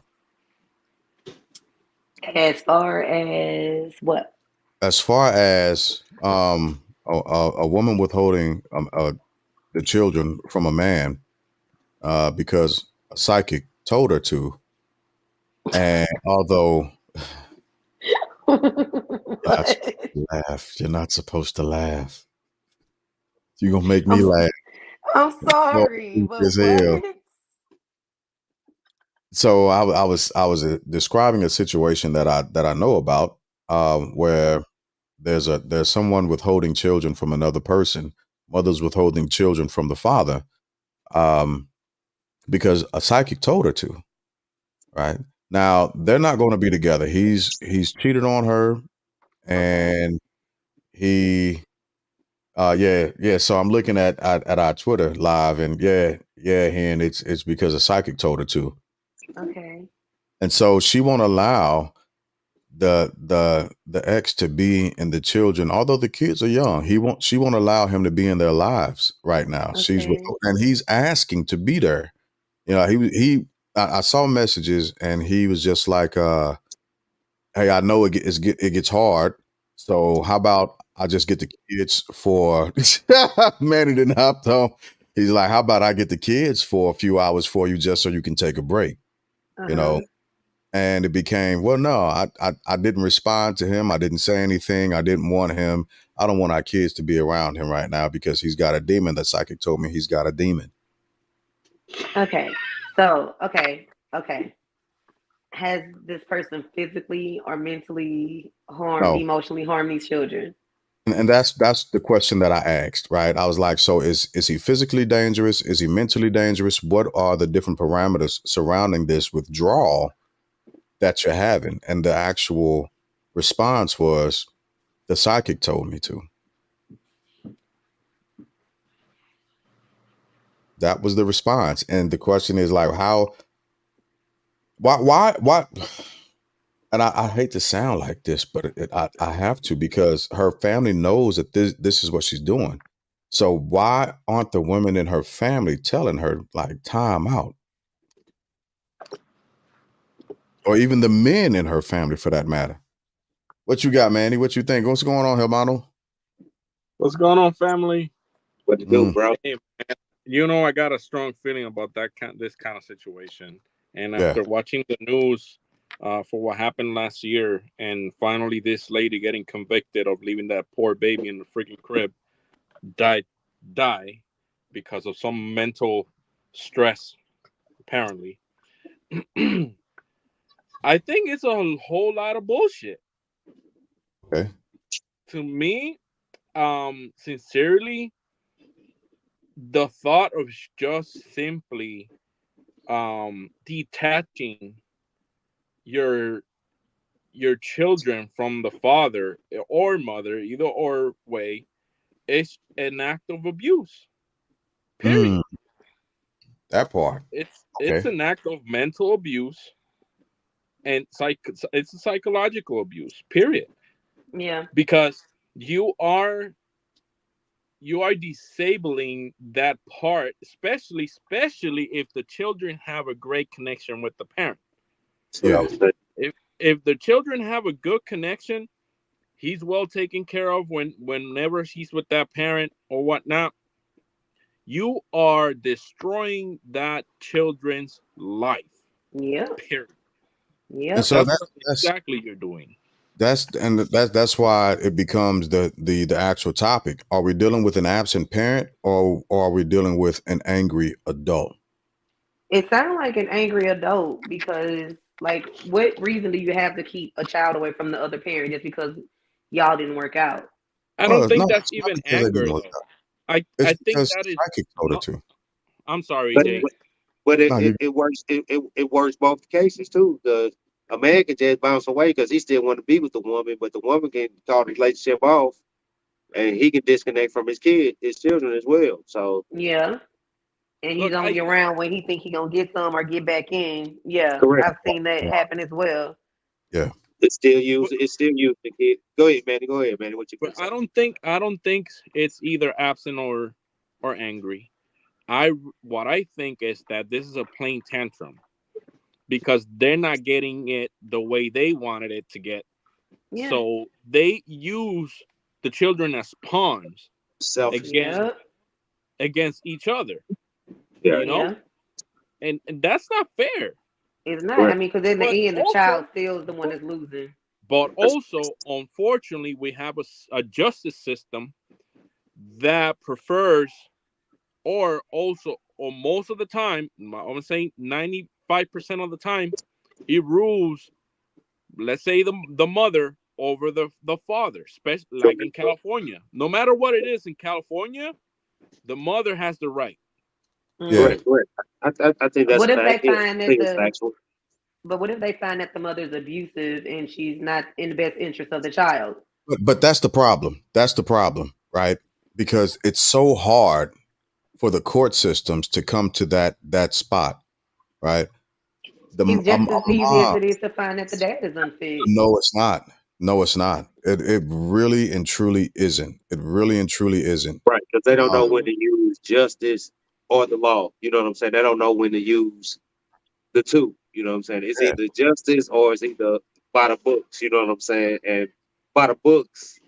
Speaker 3: As far as what?
Speaker 2: As far as a woman withholding the children from a man because a psychic told her to, and although you're not supposed
Speaker 3: What?
Speaker 2: to laugh, you're not supposed to laugh. You're gonna make me
Speaker 3: I'm
Speaker 2: laugh.
Speaker 3: I'm
Speaker 2: Well,
Speaker 3: sorry, but
Speaker 2: as hell.
Speaker 3: what?
Speaker 2: So I was describing a situation that I know about where there's someone withholding children from another person, mothers withholding children from the father, um, because a psychic told her to. Right now, they're not going to be together. He's cheated on her,
Speaker 3: Okay.
Speaker 2: and he yeah. So I'm looking at our Twitter live, and yeah, and it's because a psychic told her to,
Speaker 3: Okay.
Speaker 2: and so she won't allow the ex to be in the children, although the kids are young. She won't allow him to be in their lives right now. She's with,
Speaker 3: Okay.
Speaker 2: and he's asking to be there. I saw messages, and he was just like, hey, I know it gets hard. So how about I just get the kids for man, he didn't have to. He's like, how about I get the kids for a few hours for you just so you can take a break, you know?
Speaker 3: Uh-huh.
Speaker 2: And it became, well, no, I didn't respond to him. I didn't say anything. I didn't want him. I don't want our kids to be around him right now because he's got a demon. The psychic told me he's got a demon.
Speaker 3: Okay. So, okay. Has this person physically or mentally harmed,
Speaker 2: No.
Speaker 3: emotionally harmed these children?
Speaker 2: And that's the question that I asked, right? I was like, so is he physically dangerous? Is he mentally dangerous? What are the different parameters surrounding this withdrawal that you're having? And the actual response was the psychic told me to. That was the response. And the question is like, how why and I hate to sound like this, but I have to because her family knows that this is what she's doing. So why aren't the women in her family telling her like time out, or even the men in her family for that matter? What you got, Manny? What you think? What's going on, Hermano?
Speaker 4: What's going on, family?
Speaker 1: What to do,
Speaker 2: Mm,
Speaker 1: bro?
Speaker 4: Hey, I got a strong feeling about this kind of situation. And
Speaker 2: yeah,
Speaker 4: after watching the news for what happened last year, and finally this lady getting convicted of leaving that poor baby in the freaking crib, died, die because of some mental stress, apparently. I think it's a whole lot of bullshit.
Speaker 2: okay,
Speaker 4: To me, sincerely, the thought of just simply detaching your your children from the father or mother, either or way, is an act of abuse.
Speaker 2: mm,
Speaker 4: Period.
Speaker 2: that part.
Speaker 4: It's
Speaker 2: Okay,
Speaker 4: an act of mental abuse and it's a psychological abuse. Period.
Speaker 3: Yeah.
Speaker 4: Because you are you are disabling that part, especially if the children have a great connection with the parent.
Speaker 1: That's what I
Speaker 2: yeah,
Speaker 1: was saying.
Speaker 4: If the children have a good connection, he's well taken care of whenever he's with that parent or whatnot. You are destroying that children's life.
Speaker 3: Yep.
Speaker 4: Period.
Speaker 2: and
Speaker 3: Yep.
Speaker 2: so
Speaker 4: That's
Speaker 2: that
Speaker 4: what
Speaker 2: that's
Speaker 4: exactly you're doing.
Speaker 2: that's why it becomes the actual topic. Are we dealing with an absent parent, or are we dealing with an angry adult?
Speaker 3: It sounds like an angry adult because, like, what reason do you have to keep a child away from the other parent just because y'all didn't work out?
Speaker 4: I don't
Speaker 2: No, no,
Speaker 4: think that's
Speaker 2: it's not
Speaker 4: even
Speaker 2: because they didn't
Speaker 4: anger
Speaker 2: work
Speaker 4: though.
Speaker 2: out.
Speaker 4: I
Speaker 2: It's
Speaker 4: think
Speaker 2: because
Speaker 4: that
Speaker 2: the
Speaker 4: is.
Speaker 2: psychic told her
Speaker 4: Oh,
Speaker 2: to.
Speaker 4: I'm sorry,
Speaker 1: But
Speaker 4: Jay.
Speaker 2: No, you
Speaker 1: it works. It works both cases too. A man can just bounce away because he still want to be with the woman, but the woman can call the relationship off, and he can disconnect from his children as well. So
Speaker 3: Yeah. And he's
Speaker 4: Look,
Speaker 3: only
Speaker 4: I
Speaker 3: around when he think he gonna get some or get back in. Yeah,
Speaker 1: correct.
Speaker 3: I've seen that happen as well.
Speaker 2: Yeah.
Speaker 4: But
Speaker 1: It's still used the kid. Go ahead, Manny. Go ahead, Manny. What you
Speaker 4: but
Speaker 1: gonna say?
Speaker 4: I don't think it's either absent or angry. I What I think is that this is a plain tantrum because they're not getting it the way they wanted it to get.
Speaker 3: Yeah.
Speaker 4: So they use the children as pawns
Speaker 1: Selfishness.
Speaker 4: against
Speaker 3: Yeah.
Speaker 4: each other,
Speaker 1: Yeah,
Speaker 4: you know?
Speaker 3: Yeah.
Speaker 4: And that's not fair.
Speaker 3: It's not. I
Speaker 1: right.
Speaker 3: mean, because in
Speaker 4: But
Speaker 3: the end, the child
Speaker 4: also
Speaker 3: still is the one that's losing.
Speaker 4: unfortunately, we have a justice system that prefers, or most of the time, I'm saying 95% of the time, it rules, let's say, the mother over the father, especially like in California. No matter what it is in California, the mother has the right.
Speaker 2: Yeah.
Speaker 3: Mm.
Speaker 1: Correct, correct. I think that's
Speaker 3: What
Speaker 1: a
Speaker 3: if they
Speaker 1: fact. Yeah,
Speaker 3: find
Speaker 1: I
Speaker 3: that
Speaker 1: think it's
Speaker 3: the
Speaker 1: factual.
Speaker 3: But what if they find that the mother's abusive and she's not in the best interest of the child?
Speaker 2: But that's the problem. That's the problem, right? Because it's so hard for the court systems to come to that spot, right?
Speaker 3: It's
Speaker 2: A
Speaker 3: just as easy as
Speaker 2: mom,
Speaker 3: it is to find that the dad is unfit.
Speaker 2: no, it's not. No, it's not. It really and truly isn't. It really and truly isn't.
Speaker 1: Right, because they don't
Speaker 2: Um,
Speaker 1: know when
Speaker 3: Mm-mm.
Speaker 1: to use justice or the law. You know what I'm saying? They don't know when to use the two. You know what I'm saying? It's
Speaker 2: yeah.
Speaker 1: either justice or it's either by the books. You know what I'm saying? And by the books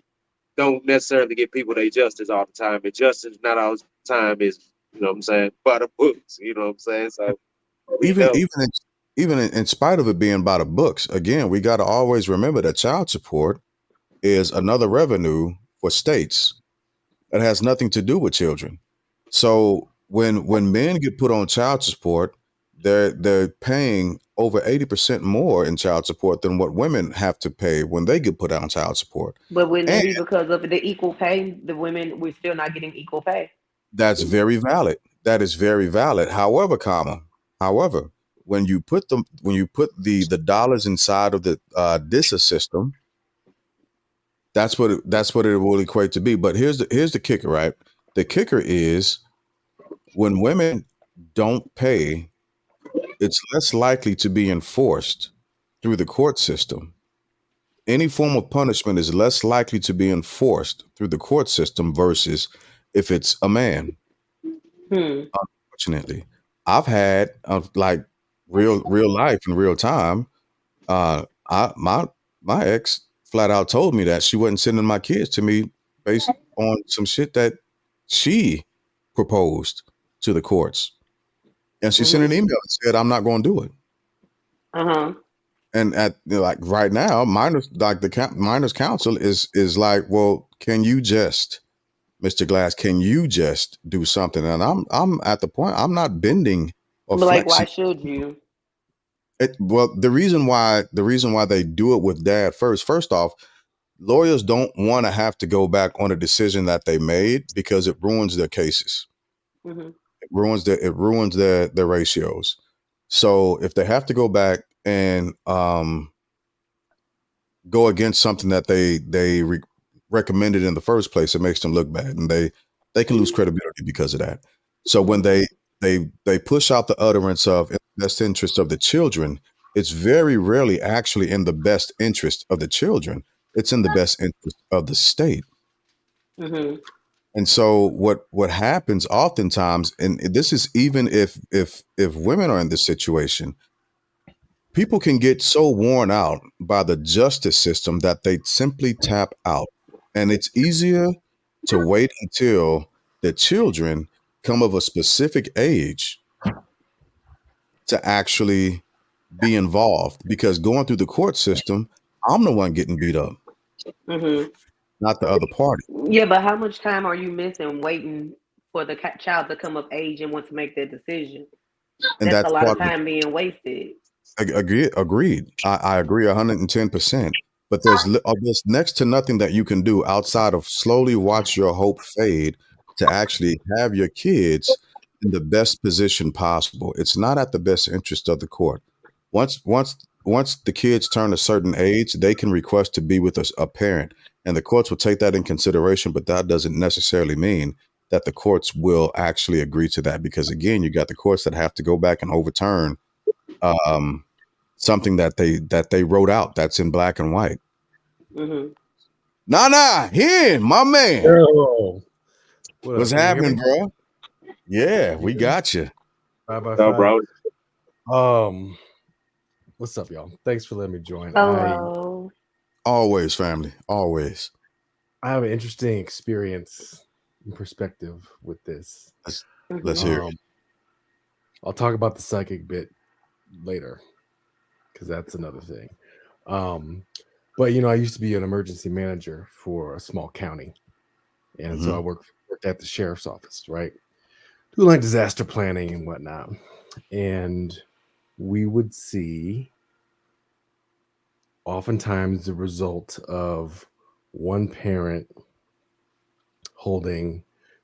Speaker 1: don't necessarily get people their justice all the time. And justice not all the time is, you know what I'm saying, by the books. You know what I'm saying? So we
Speaker 2: even
Speaker 1: know.
Speaker 2: even in, even in spite of it being by the books, again, we got to always remember that child support is another revenue for states that has nothing to do with children. So when men get put on child support, they're paying over 80% more in child support than what women have to pay when they get put on child support.
Speaker 3: But wouldn't that
Speaker 2: And
Speaker 3: be because of the equal pay? The women, we're still not getting equal pay.
Speaker 2: that's very valid. That is very valid. However, however, when you put the dollars inside of the DISA system, that's what it will equate to be. But here's the kicker, right? The kicker is when women don't pay, it's less likely to be enforced through the court system. Any form of punishment is less likely to be enforced through the court system versus if it's a man.
Speaker 3: Hmm.
Speaker 2: Unfortunately, I've had like real life in real time. I my ex flat out told me that she wasn't sending my kids to me based on some shit that she proposed to the courts, and she sent an
Speaker 3: Mm-hmm.
Speaker 2: email and said, "I'm not going to do it."
Speaker 3: Uh-huh.
Speaker 2: And at like right now, minors like minors council is like, well, can you just, Mr. Glass, can you just do something? And I'm at the point I'm not bending or
Speaker 3: But like, why
Speaker 2: flexing.
Speaker 3: should you?
Speaker 2: Well, the reason why they do it with dad first off, lawyers don't want to have to go back on a decision that they made because it ruins their cases.
Speaker 3: Mm-hmm.
Speaker 2: It ruins their ratios. So if they have to go back and go against something that they recommended in the first place, it makes them look bad, and they can lose credibility because of that. So when
Speaker 3: Mm-hmm.
Speaker 2: they push out the utterance of in the best interest of the children, it's very rarely actually in the best interest of the children. It's in the best interest of the state.
Speaker 3: Mm-hmm.
Speaker 2: And so what happens oftentimes, and this is even if women are in this situation, people can get so worn out by the justice system that they simply tap out. And it's easier to wait until the children come of a specific age to actually be involved because going through the court system, I'm the one getting beat up,
Speaker 3: Mm-hmm.
Speaker 2: not the other party.
Speaker 3: Yeah, but how much time are you missing waiting for the child to come of age and want to make their decision?
Speaker 2: And
Speaker 3: That's a
Speaker 2: that's
Speaker 3: lot
Speaker 2: part
Speaker 3: of
Speaker 2: of the
Speaker 3: time being wasted.
Speaker 2: agreed. I agree 110%. But there's next to nothing that you can do outside of slowly watch your hope fade to actually have your kids in the best position possible. It's not at the best interest of the court. Once the kids turn a certain age, they can request to be with a parent, and the courts will take that in consideration. But that doesn't necessarily mean that the courts will actually agree to that, because again, you got the courts that have to go back and overturn um, something that they wrote out that's in black and white.
Speaker 3: Mhm.
Speaker 2: Nah, here, my man.
Speaker 5: Yo, what
Speaker 2: What's
Speaker 5: up? Can you hear
Speaker 2: happening,
Speaker 5: me?
Speaker 2: bro? Yeah, we
Speaker 5: Yeah,
Speaker 2: got you.
Speaker 5: 5x5.
Speaker 1: bro.
Speaker 5: What's up, y'all? Thanks for letting me join.
Speaker 3: Hello.
Speaker 2: Always, family. Always.
Speaker 5: I have an interesting experience and perspective with this.
Speaker 2: Let's let's
Speaker 3: Mhm.
Speaker 2: hear
Speaker 5: Um, I'll talk about the psychic bit later because that's another thing. Um, but I used to be an emergency manager for a small county,
Speaker 2: it.
Speaker 5: and so
Speaker 2: Hmm.
Speaker 5: I worked at the sheriff's office, right? Doing like disaster planning and whatnot, and we would see oftentimes the result of one parent holding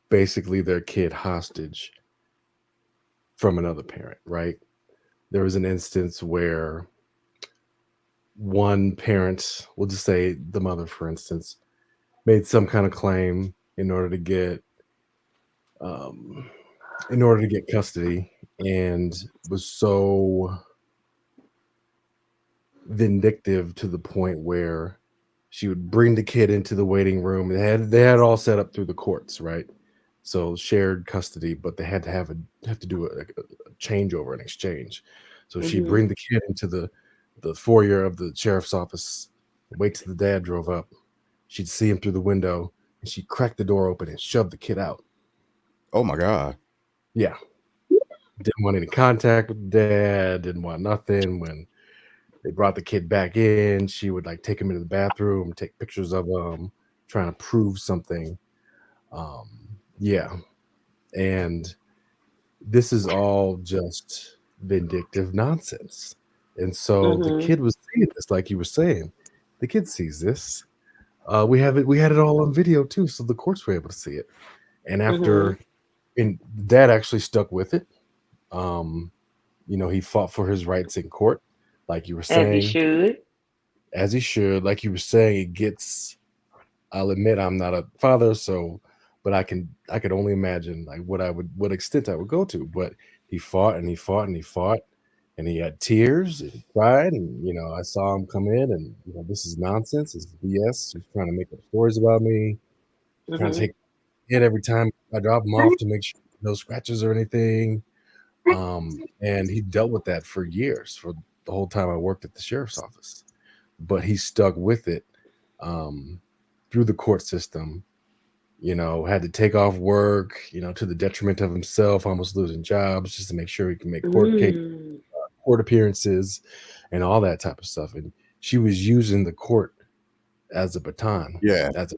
Speaker 5: basically their kid hostage from another parent, right? There was an instance where one parent, we'll just say the mother, for instance, made some kind of claim um, in order to get custody, and was so vindictive to the point where she would bring the kid into the waiting room. They had it all set up through the courts, right? So shared custody, but they had to have to do a changeover, an exchange. So she'd
Speaker 3: Mhm.
Speaker 5: bring the kid into the foyer of the sheriff's office, wait till the dad drove up. She'd see him through the window, and she'd crack the door open and shove the kid out.
Speaker 2: Oh my God.
Speaker 5: Yeah, didn't want any contact with the dad. Didn't want nothing. When they brought the kid back in, she would like take him into the bathroom, take pictures of him, trying to prove something. Yeah, and this is all just vindictive nonsense. And so the
Speaker 3: Mhm.
Speaker 5: kid was seeing this, like you were saying. The kid sees this. We had it all on video too, so the courts were able to see it. And
Speaker 3: Mhm.
Speaker 5: and dad actually stuck with it. Um, he fought for his rights in court, like you were
Speaker 3: As you
Speaker 5: saying,
Speaker 3: should.
Speaker 5: as he should. Like you were saying, I'll admit I'm not a father, so but I could only imagine like what extent I would go to. But he fought and he fought and he fought and he had tears and he cried, and I saw him come in, and this is nonsense, this is BS. He's trying to make up stories about me, trying to
Speaker 3: Mhm.
Speaker 5: take it every time I drop him off to make sure no scratches or anything. And he dealt with that for years, for the whole time I worked at the sheriff's office. But he stuck with it um, through the court system. Had to take off work, to the detriment of himself, almost losing jobs just to make sure he can make
Speaker 3: Mm.
Speaker 5: court appearances and all that type of stuff. And she was using the court as a baton,
Speaker 2: Yeah.
Speaker 5: as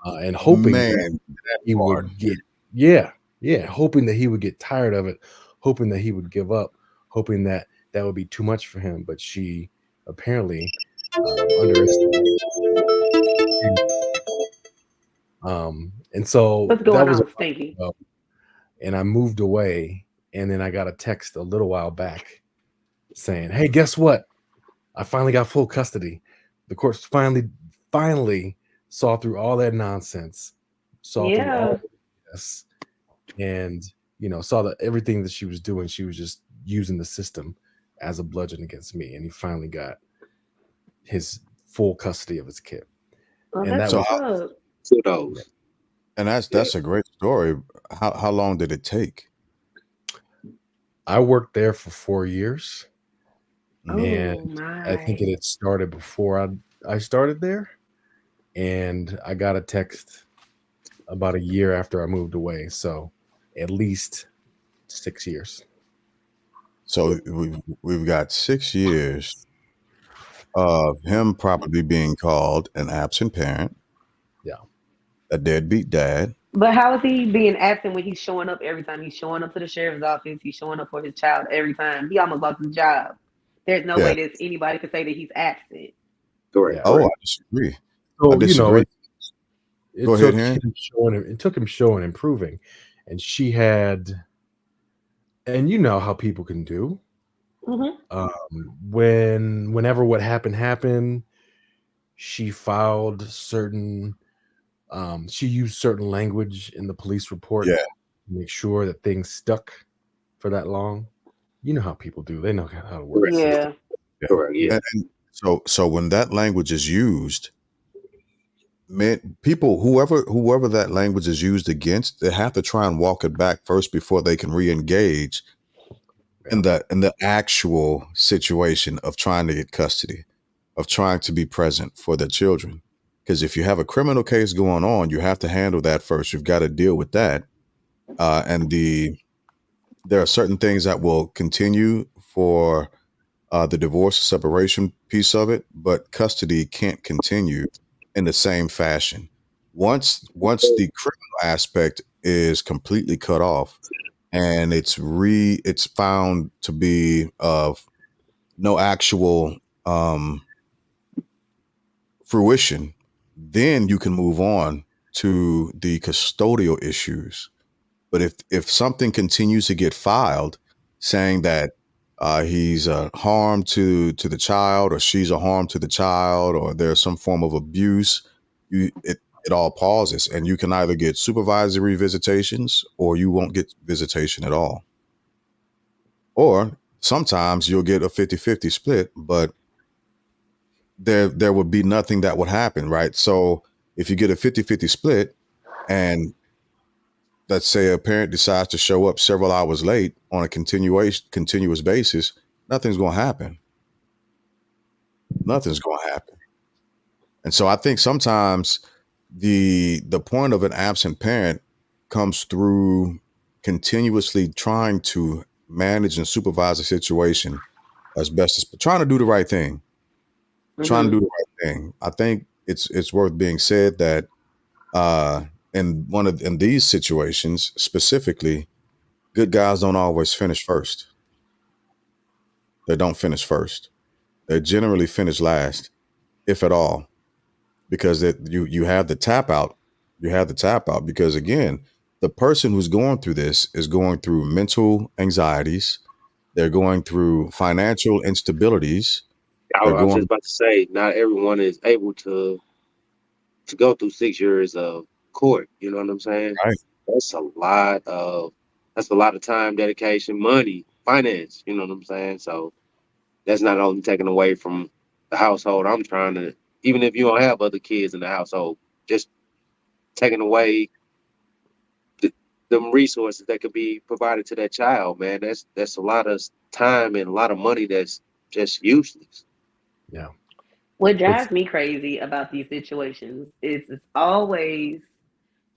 Speaker 5: and hoping that
Speaker 2: Man, that
Speaker 5: he
Speaker 2: part.
Speaker 5: would get, yeah, yeah, hoping that he would get tired of it, hoping that he would give up, hoping that that would be too much for him. But she apparently underestimated. And so
Speaker 3: What's
Speaker 5: that
Speaker 3: going
Speaker 5: was a
Speaker 3: on, Stinky?
Speaker 5: while ago, and I moved away, and then I got a text a little while back saying, "Hey, guess what? I finally got full custody. The courts finally saw through all that nonsense, saw through
Speaker 3: Yeah.
Speaker 5: all this, and saw that everything that she was doing, she was just using the system as a bludgeon against me. And he finally got his full custody of his kid,
Speaker 3: Well,
Speaker 5: and
Speaker 3: that's
Speaker 5: that
Speaker 2: So
Speaker 5: was
Speaker 3: what's up.
Speaker 5: yeah.
Speaker 1: Kudos.
Speaker 2: and
Speaker 1: Yeah.
Speaker 2: that's a great story. How long did it take?
Speaker 5: I worked there for 4 years,
Speaker 2: Hmm.
Speaker 5: and
Speaker 3: Oh
Speaker 5: I think
Speaker 3: my.
Speaker 5: it had started before I started there, and I got a text about a year after I moved away. So at least 6 years.
Speaker 2: So we've got 6 years of him probably being called an absent parent,
Speaker 5: Yeah.
Speaker 2: a deadbeat dad.
Speaker 3: But how is he being absent when he's showing up every time? He's showing up to the sheriff's office. He's showing up for his child every time. He almost lost his job. There's no
Speaker 2: Yeah.
Speaker 3: way that anybody could say that he's absent.
Speaker 1: Correct.
Speaker 5: Yeah.
Speaker 2: Oh, I
Speaker 1: Correct.
Speaker 2: disagree. I
Speaker 5: So
Speaker 2: disagree.
Speaker 5: it
Speaker 2: Go ahead,
Speaker 5: took
Speaker 2: Henry.
Speaker 5: him showing it took him showing and proving, and she had, and you know how people can do.
Speaker 3: Hmm.
Speaker 5: Whenever what happened, she filed certain she used certain language in the police report
Speaker 2: Yeah.
Speaker 5: to make sure that things stuck for that long. you know how people do. They know how to work the
Speaker 1: Correct.
Speaker 5: system.
Speaker 3: Yeah.
Speaker 2: Yeah.
Speaker 1: Correct. Yeah.
Speaker 2: And so when that language is used, people, whoever that language is used against, they have to try and walk it back first before they can re-engage
Speaker 5: Yeah.
Speaker 2: in the actual situation of trying to get custody, of trying to be present for their children. Because if you have a criminal case going on, you have to handle that first. You've got to deal with that. And there are certain things that will continue for the divorce separation piece of it, but custody can't continue in the same fashion. Once the criminal aspect is completely cut off and it's found to be of no actual fruition, then you can move on to the custodial issues. But if something continues to get filed saying that he's a harm to the child, or she's a harm to the child, or there's some form of abuse, it all pauses, and you can either get supervisory visitations or you won't get visitation at all. Or sometimes you'll get a 50-50 split, but there would be nothing that would happen, right? So if you get a 50-50 split and let's say a parent decides to show up several hours late on a continuous basis, nothing's going to happen. Nothing's going to happen. And so I think sometimes the point of an absent parent comes through continuously trying to manage and supervise a situation as best as trying to do the right thing. Trying to
Speaker 3: Hmm.
Speaker 2: do the right thing. I think it's worth being said that uh in these situations specifically, good guys don't always finish first. They don't finish first. They generally finish last, if at all, because you have the tap out. You have the tap out because again, the person who's going through this is going through mental anxieties. They're going through financial instabilities. They're
Speaker 1: I was just
Speaker 2: going
Speaker 1: about to say, not everyone is able to go through 6 years of court. You know what I'm saying?
Speaker 2: right.
Speaker 1: That's a lot of that's a lot of time, dedication, money, finance. You know what I'm saying? So that's not only taken away from the household. I'm trying to, even if you don't have other kids in the household, just taking away the, them resources that could be provided to that child, man. That's a lot of time and a lot of money that's just useless.
Speaker 5: Yeah.
Speaker 3: What
Speaker 5: It's
Speaker 3: drives me crazy about these situations is it's always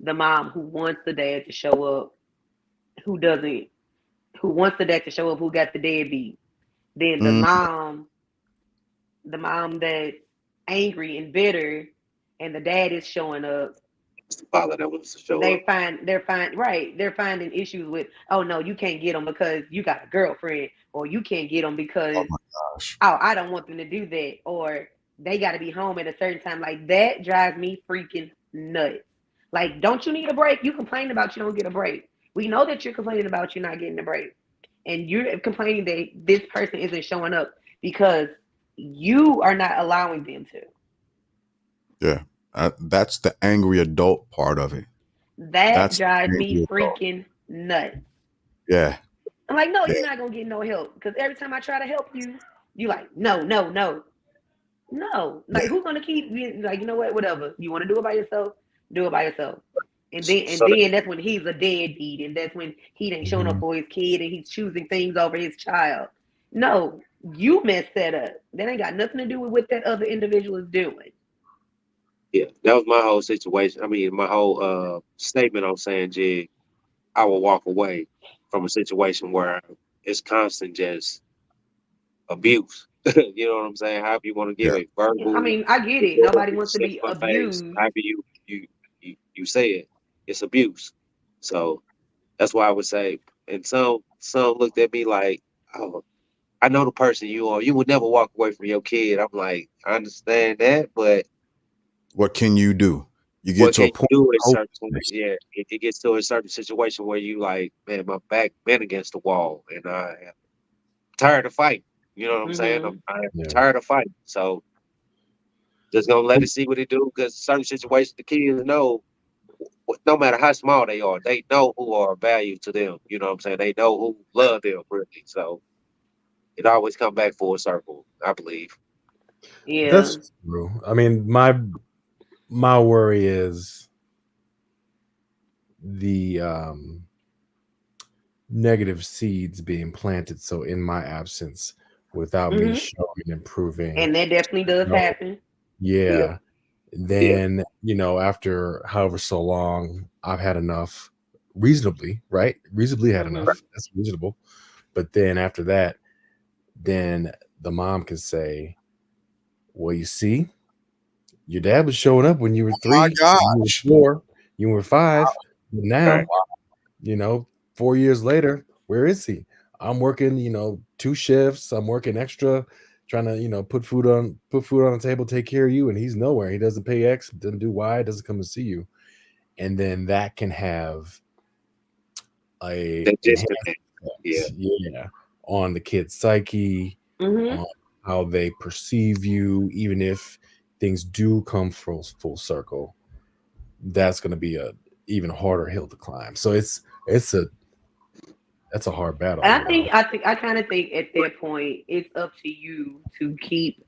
Speaker 3: the mom who wants the dad to show up, who doesn't, who wants the dad to show up, who got the deadbeat. Then
Speaker 2: mm,
Speaker 3: the mom that's angry and bitter, and the dad is showing up.
Speaker 1: It's the father that wants to show up.
Speaker 3: They're finding issues with, oh no, you can't get them because you got a girlfriend, or you can't get them
Speaker 2: oh
Speaker 3: because,
Speaker 2: my gosh.
Speaker 3: oh, I don't want them to do that, or they got to be home at a certain time. Like that drives me freaking nuts. Like, don't you need a break? You complain about you don't get a break. We know that you're complaining about you not getting a break, and you're complaining that this person isn't showing up because you are not allowing them to.
Speaker 2: Yeah. That's the angry adult part of it.
Speaker 3: That
Speaker 2: That's
Speaker 3: drives
Speaker 2: the
Speaker 3: me
Speaker 2: angry adult.
Speaker 3: freaking nuts.
Speaker 2: Yeah.
Speaker 3: I'm like, no,
Speaker 2: Yeah.
Speaker 3: you're not gonna get no help because every time I try to help you, you like, no, no, no, no. Like, who's gonna keep being like, you know what? Whatever you want to do it by yourself, do it by yourself.
Speaker 1: So
Speaker 3: And then that's when he's a deadbeat, and that's when he ain't showing up
Speaker 5: mhm.
Speaker 3: for his kid, and he's choosing things over his child. No, you messed that up. That ain't got nothing to do with what that other individual is doing.
Speaker 1: yeah, that was my whole situation. I mean, my whole statement on saying, Jig, I will walk away from a situation where it's constant just abuse. You know what I'm saying? However you want to give
Speaker 2: Yeah.
Speaker 1: it,
Speaker 3: I
Speaker 1: verbal,
Speaker 3: mean, I get it.
Speaker 1: physical,
Speaker 3: Nobody wants to
Speaker 1: slap
Speaker 3: be
Speaker 1: in my face,
Speaker 3: abused.
Speaker 1: however you say it, it's abuse. So that's why I would say, and some looked at me like, oh, I know the person you are. You would never walk away from your kid. I'm like, I understand that, but
Speaker 2: What can you do? You get
Speaker 1: what
Speaker 2: to a
Speaker 1: can
Speaker 2: point
Speaker 1: you do in
Speaker 2: of
Speaker 1: certain,
Speaker 2: hopelessness.
Speaker 1: yeah, it gets to a certain situation where you like, man, my back been against the wall, and I am tired of fighting. You know what I'm saying?
Speaker 3: Hmm.
Speaker 1: I'm
Speaker 5: Yeah.
Speaker 1: tired of fighting. So just gonna let it see what it do, because certain situations the kids know, no matter how small they are, they know who are of value to them. You know what I'm saying? They know who love them really. So it always come back full circle. I believe.
Speaker 3: Yeah.
Speaker 5: That's true. I mean, my worry is the negative seeds being planted. So in my absence, without me
Speaker 3: Hmm.
Speaker 5: showing and proving,
Speaker 3: And that definitely does
Speaker 5: no,
Speaker 3: happen.
Speaker 1: Yeah,
Speaker 5: yeah,
Speaker 1: yeah,
Speaker 5: then after however so long, I've had enough. Reasonably, right? Reasonably had
Speaker 3: Hmm.
Speaker 5: enough. That's reasonable. But then after that, then the mom can say, "Well, you see, your dad was showing up when you were
Speaker 2: My
Speaker 5: 3, when you were
Speaker 2: gosh.
Speaker 5: 4, you were 5, but
Speaker 1: right.
Speaker 5: now, you know, 4 years later, where is he? I'm working, 2 shifts. I'm working extra, trying to, put food on the table, take care of you, and he's nowhere. He doesn't pay X, doesn't do Y, doesn't come and see you." And then that can have a
Speaker 1: That
Speaker 5: enhanced
Speaker 1: disconnect. Yeah,
Speaker 5: effect, yeah, on the kid's psyche,
Speaker 3: Hmm.
Speaker 5: on how they perceive you, even if things do come full circle. That's going to be a even harder hill to climb. So it's a that's a hard battle.
Speaker 3: I kind of think at that point it's up to you to keep,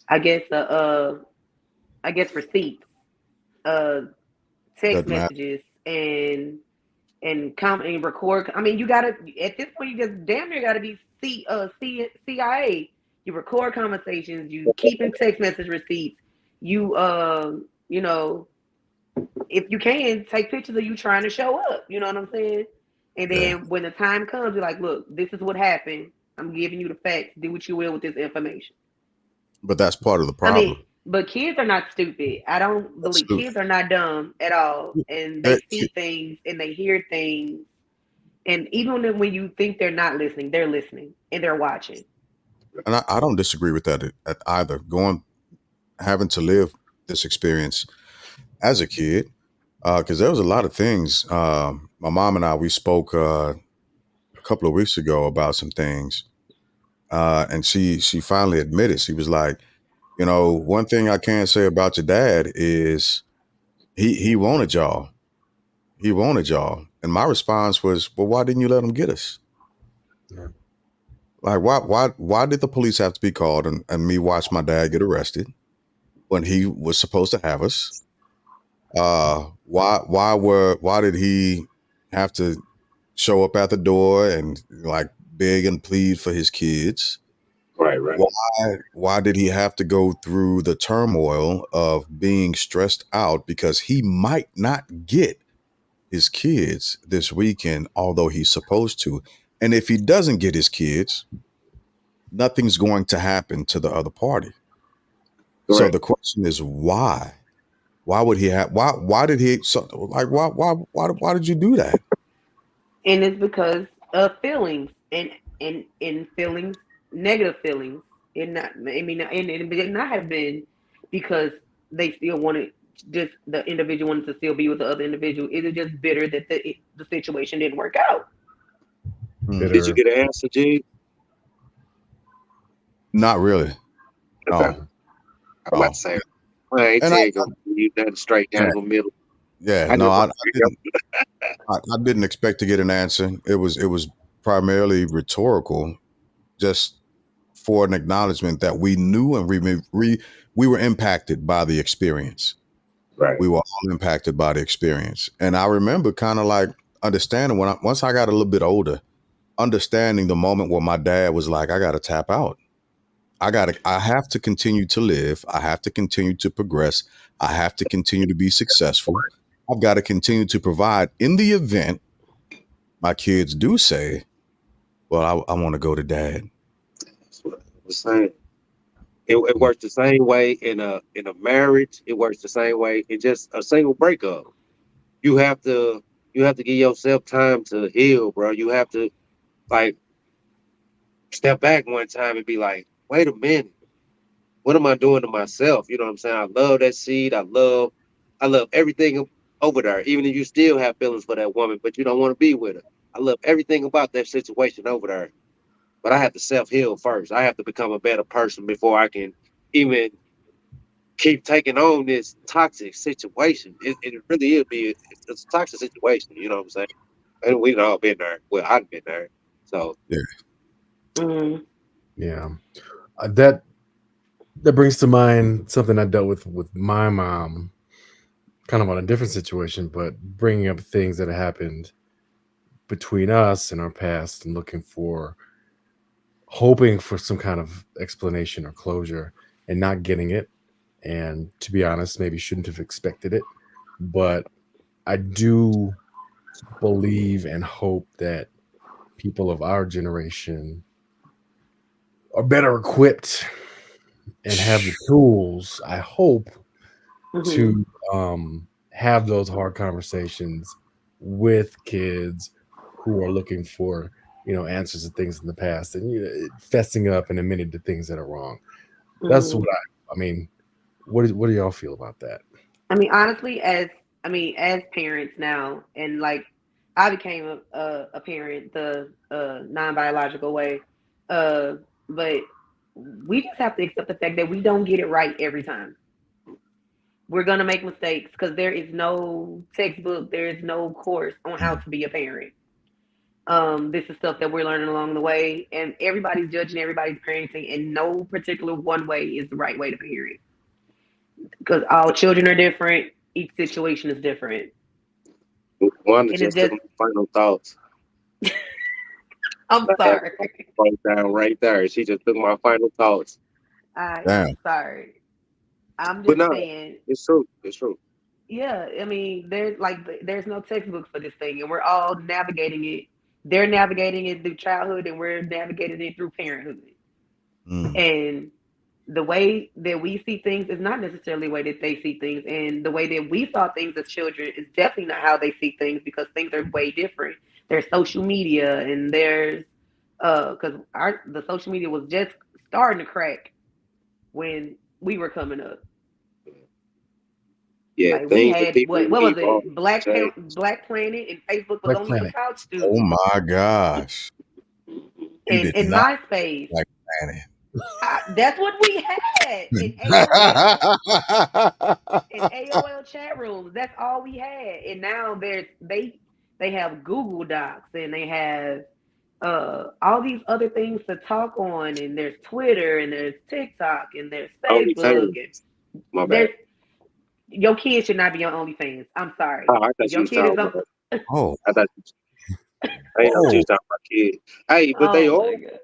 Speaker 3: I guess, I guess receipts, uh, text
Speaker 2: Doesn't matter.
Speaker 3: messages, and comment and record. I mean, you gotta at this point, you just damn near gotta be CIA. You record conversations. You keeping text message receipts. You you know, if you can take pictures of you trying to show up. You know what I'm saying? And
Speaker 2: Yeah.
Speaker 3: then when the time comes, you're like, look, this is what happened. I'm giving you the facts. Do what you will with this information.
Speaker 2: But that's part of the
Speaker 3: I mean,
Speaker 2: problem.
Speaker 3: but kids are not stupid. I don't believe
Speaker 2: Absolutely.
Speaker 3: kids are not dumb at all, and they
Speaker 2: That,
Speaker 3: see things and they hear things. And even when you think they're not listening, they're listening and they're watching.
Speaker 2: and I don't disagree with that at either. Having to live this experience as a kid, because there was a lot of things. My mom and I, we spoke a couple of weeks ago about some things, and she finally admitted. She was like, one thing I can say about your dad is he wanted y'all. He wanted y'all. And my response was, well, why didn't you let him get us?
Speaker 5: Yeah.
Speaker 2: Like, why did the police have to be called and me watch my dad get arrested when he was supposed to have us? Why did he have to show up at the door and like beg and plead for his kids?
Speaker 1: right, right,
Speaker 2: Why did he have to go through the turmoil of being stressed out because he might not get his kids this weekend, although he's supposed to? And if he doesn't get his kids, nothing's going to happen to the other party. So
Speaker 1: correct.
Speaker 2: the question is why? Why would he have? Why did he? So, like, why did you do that?
Speaker 3: And it's because of feelings and feelings, negative feelings. It not, I mean, and it did not have been because they still wanted, just the individual wanted to still be with the other individual. It was just bitter that the situation didn't work out.
Speaker 2: Hmm.
Speaker 1: Did you
Speaker 5: Bitter.
Speaker 1: get an answer, G?
Speaker 2: Not really.
Speaker 1: Okay.
Speaker 2: No,
Speaker 1: I'm about to
Speaker 2: no.
Speaker 1: say, I ain't
Speaker 2: And
Speaker 1: tell you you nothing straight
Speaker 2: yeah,
Speaker 1: down the middle.
Speaker 2: yeah,
Speaker 1: I
Speaker 2: no,
Speaker 1: just
Speaker 2: I
Speaker 1: want to
Speaker 2: didn't. I didn't expect to get an answer. It was primarily rhetorical, just for an acknowledgement that we knew and we were impacted by the experience.
Speaker 1: right,
Speaker 2: We were all impacted by the experience, and I remember kind of like understanding once I got a little bit older, understanding the moment where my dad was like, "I got to tap out. I have to continue to live. I have to continue to progress. I have to continue to be successful. I've got to continue to provide in the event my kids do say, well, I want to go to dad."
Speaker 1: that's what I was saying. It
Speaker 2: Mm.
Speaker 1: works the same way in a marriage. It works the same way in just a single breakup. You have to you have to give yourself time to heal, bro. You have to like step back one time and be like, wait a minute, what am I doing to myself? You know what I'm saying? I love that seed. I love everything over there. Even if you still have feelings for that woman, but you don't want to be with her. I love everything about that situation over there. But I have to self heal first. I have to become a better person before I can even keep taking on this toxic situation. It really is it's a toxic situation. You know what I'm saying? And we've all been there. Well, I've been there. So
Speaker 2: Yeah.
Speaker 3: Mm.
Speaker 5: Yeah. That brings to mind something I dealt with my mom, kind of on a different situation, but bringing up things that happened between us in our past and looking for, hoping for some kind of explanation or closure and not getting it. And to be honest, maybe shouldn't have expected it. But I do believe and hope that people of our generation are better equipped and have the tools, I hope,
Speaker 3: Hmm.
Speaker 5: to have those hard conversations with kids who are looking for, answers to things in the past, and fessing up and admitting to things that are wrong. That's
Speaker 3: Hmm.
Speaker 5: what I mean. What do y'all feel about that?
Speaker 3: I mean, honestly, as parents now, and like I became a parent the non biological way, uh, but we just have to accept the fact that we don't get it right every time. We're gonna make mistakes because there is no textbook, there is no course on how to be a parent. This is stuff that we're learning along the way, and everybody's judging everybody's parenting, and no particular one way is the right way to parent because all children are different. Each situation is different,
Speaker 1: Wanda
Speaker 3: and it's
Speaker 1: just took
Speaker 3: just.
Speaker 1: my final thoughts.
Speaker 3: I'm
Speaker 1: I had
Speaker 3: sorry.
Speaker 1: wrote down right there. She just took my final thoughts.
Speaker 3: I
Speaker 2: Damn.
Speaker 3: am sorry. I'm
Speaker 1: But
Speaker 3: just
Speaker 1: no,
Speaker 3: saying.
Speaker 1: it's true. It's true.
Speaker 3: Yeah, I mean, there's no textbook for this thing, and we're all navigating it. They're navigating it through childhood, and we're navigating it through parenthood.
Speaker 2: Mm.
Speaker 3: And the way that we see things is not necessarily the way that they see things, and the way that we saw things as children is definitely not how they see things because things are way different. There's social media, and there's because our the social media was just starting to crack when we were coming up.
Speaker 1: Yeah,
Speaker 3: Like we
Speaker 1: things that
Speaker 3: had
Speaker 1: people
Speaker 3: what was
Speaker 1: evolve
Speaker 3: it?
Speaker 1: and change.
Speaker 3: Black Planet and Facebook was
Speaker 5: Black
Speaker 3: only for
Speaker 5: Planet.
Speaker 3: college
Speaker 2: Oh
Speaker 3: students
Speaker 2: my gosh. You
Speaker 3: and
Speaker 2: did
Speaker 3: and
Speaker 2: not
Speaker 3: MySpace.
Speaker 2: like Planet.
Speaker 3: That's what we had in AOL chat rooms. That's all we had. And now they have Google Docs and they have all these other things to talk on, and there's Twitter and there's TikTok and there's Facebook
Speaker 1: OnlyFans.
Speaker 3: and
Speaker 1: My bad.
Speaker 3: there's your kid should not be on OnlyFans. I'm sorry.
Speaker 1: Oh, I
Speaker 3: If
Speaker 1: thought you
Speaker 3: your
Speaker 1: was
Speaker 3: kid is
Speaker 1: talking
Speaker 3: on
Speaker 1: about.
Speaker 2: Oh,
Speaker 1: I thought I ain't know what you
Speaker 2: oh,
Speaker 1: was talking about, kid. Hey, but they
Speaker 3: oh
Speaker 1: all,
Speaker 3: my god.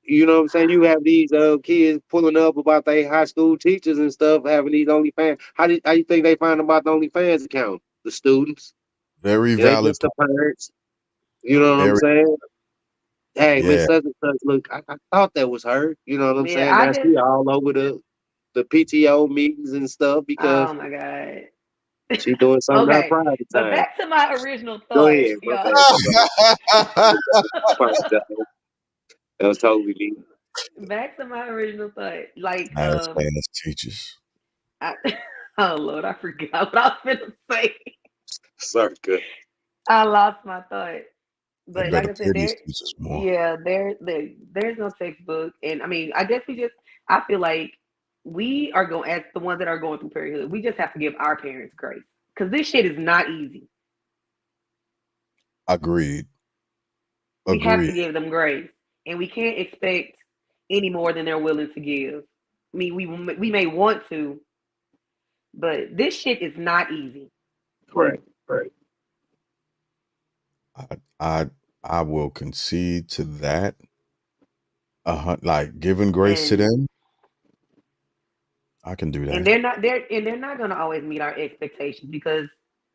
Speaker 1: you know what I'm saying? You have these kids pulling up about their high school teachers and stuff having these OnlyFans. How you think they find about the OnlyFans account? The students.
Speaker 2: very
Speaker 1: It ain't
Speaker 2: valid
Speaker 1: just the
Speaker 2: point.
Speaker 1: parents. You know
Speaker 3: Oh
Speaker 1: what I'm
Speaker 3: my
Speaker 2: Very,
Speaker 1: saying? Hey, Miss
Speaker 2: yeah.
Speaker 1: such and such, look, I thought that was her. You know what I'm
Speaker 3: yeah,
Speaker 1: saying?
Speaker 3: I
Speaker 1: Now
Speaker 3: just
Speaker 1: she all over the PTO meetings and stuff
Speaker 3: oh
Speaker 1: because
Speaker 3: my god.
Speaker 1: she doing something in her
Speaker 3: Okay.
Speaker 1: private
Speaker 3: But
Speaker 1: time.
Speaker 3: back to my original
Speaker 1: Go
Speaker 3: thought,
Speaker 1: ahead, my
Speaker 3: y'all.
Speaker 1: bad, my bad. Apologize. That was totally me.
Speaker 3: Back to my original thought. Like,
Speaker 2: Nice as teachers.
Speaker 3: I, oh Lord, I forgot what I was gonna say.
Speaker 1: Sorry, good.
Speaker 3: I lost my thought.
Speaker 2: They
Speaker 3: But like
Speaker 2: better
Speaker 3: I said,
Speaker 2: pay these teachers more.
Speaker 3: yeah, there's no textbook, and I mean, I guess I feel like we are going as the ones that are going through parenthood. We just have to give our parents grace because this shit is not easy.
Speaker 2: Agreed.
Speaker 3: We have to
Speaker 2: Agreed.
Speaker 3: give them grace, and we can't expect any more than they're willing to give. I mean, we may want to, but this shit is not easy.
Speaker 1: Correct, correct.
Speaker 2: I I I will concede to that. Like giving grace to
Speaker 3: And
Speaker 2: them, I can do
Speaker 3: and
Speaker 2: that.
Speaker 3: they're not gonna always meet our expectations because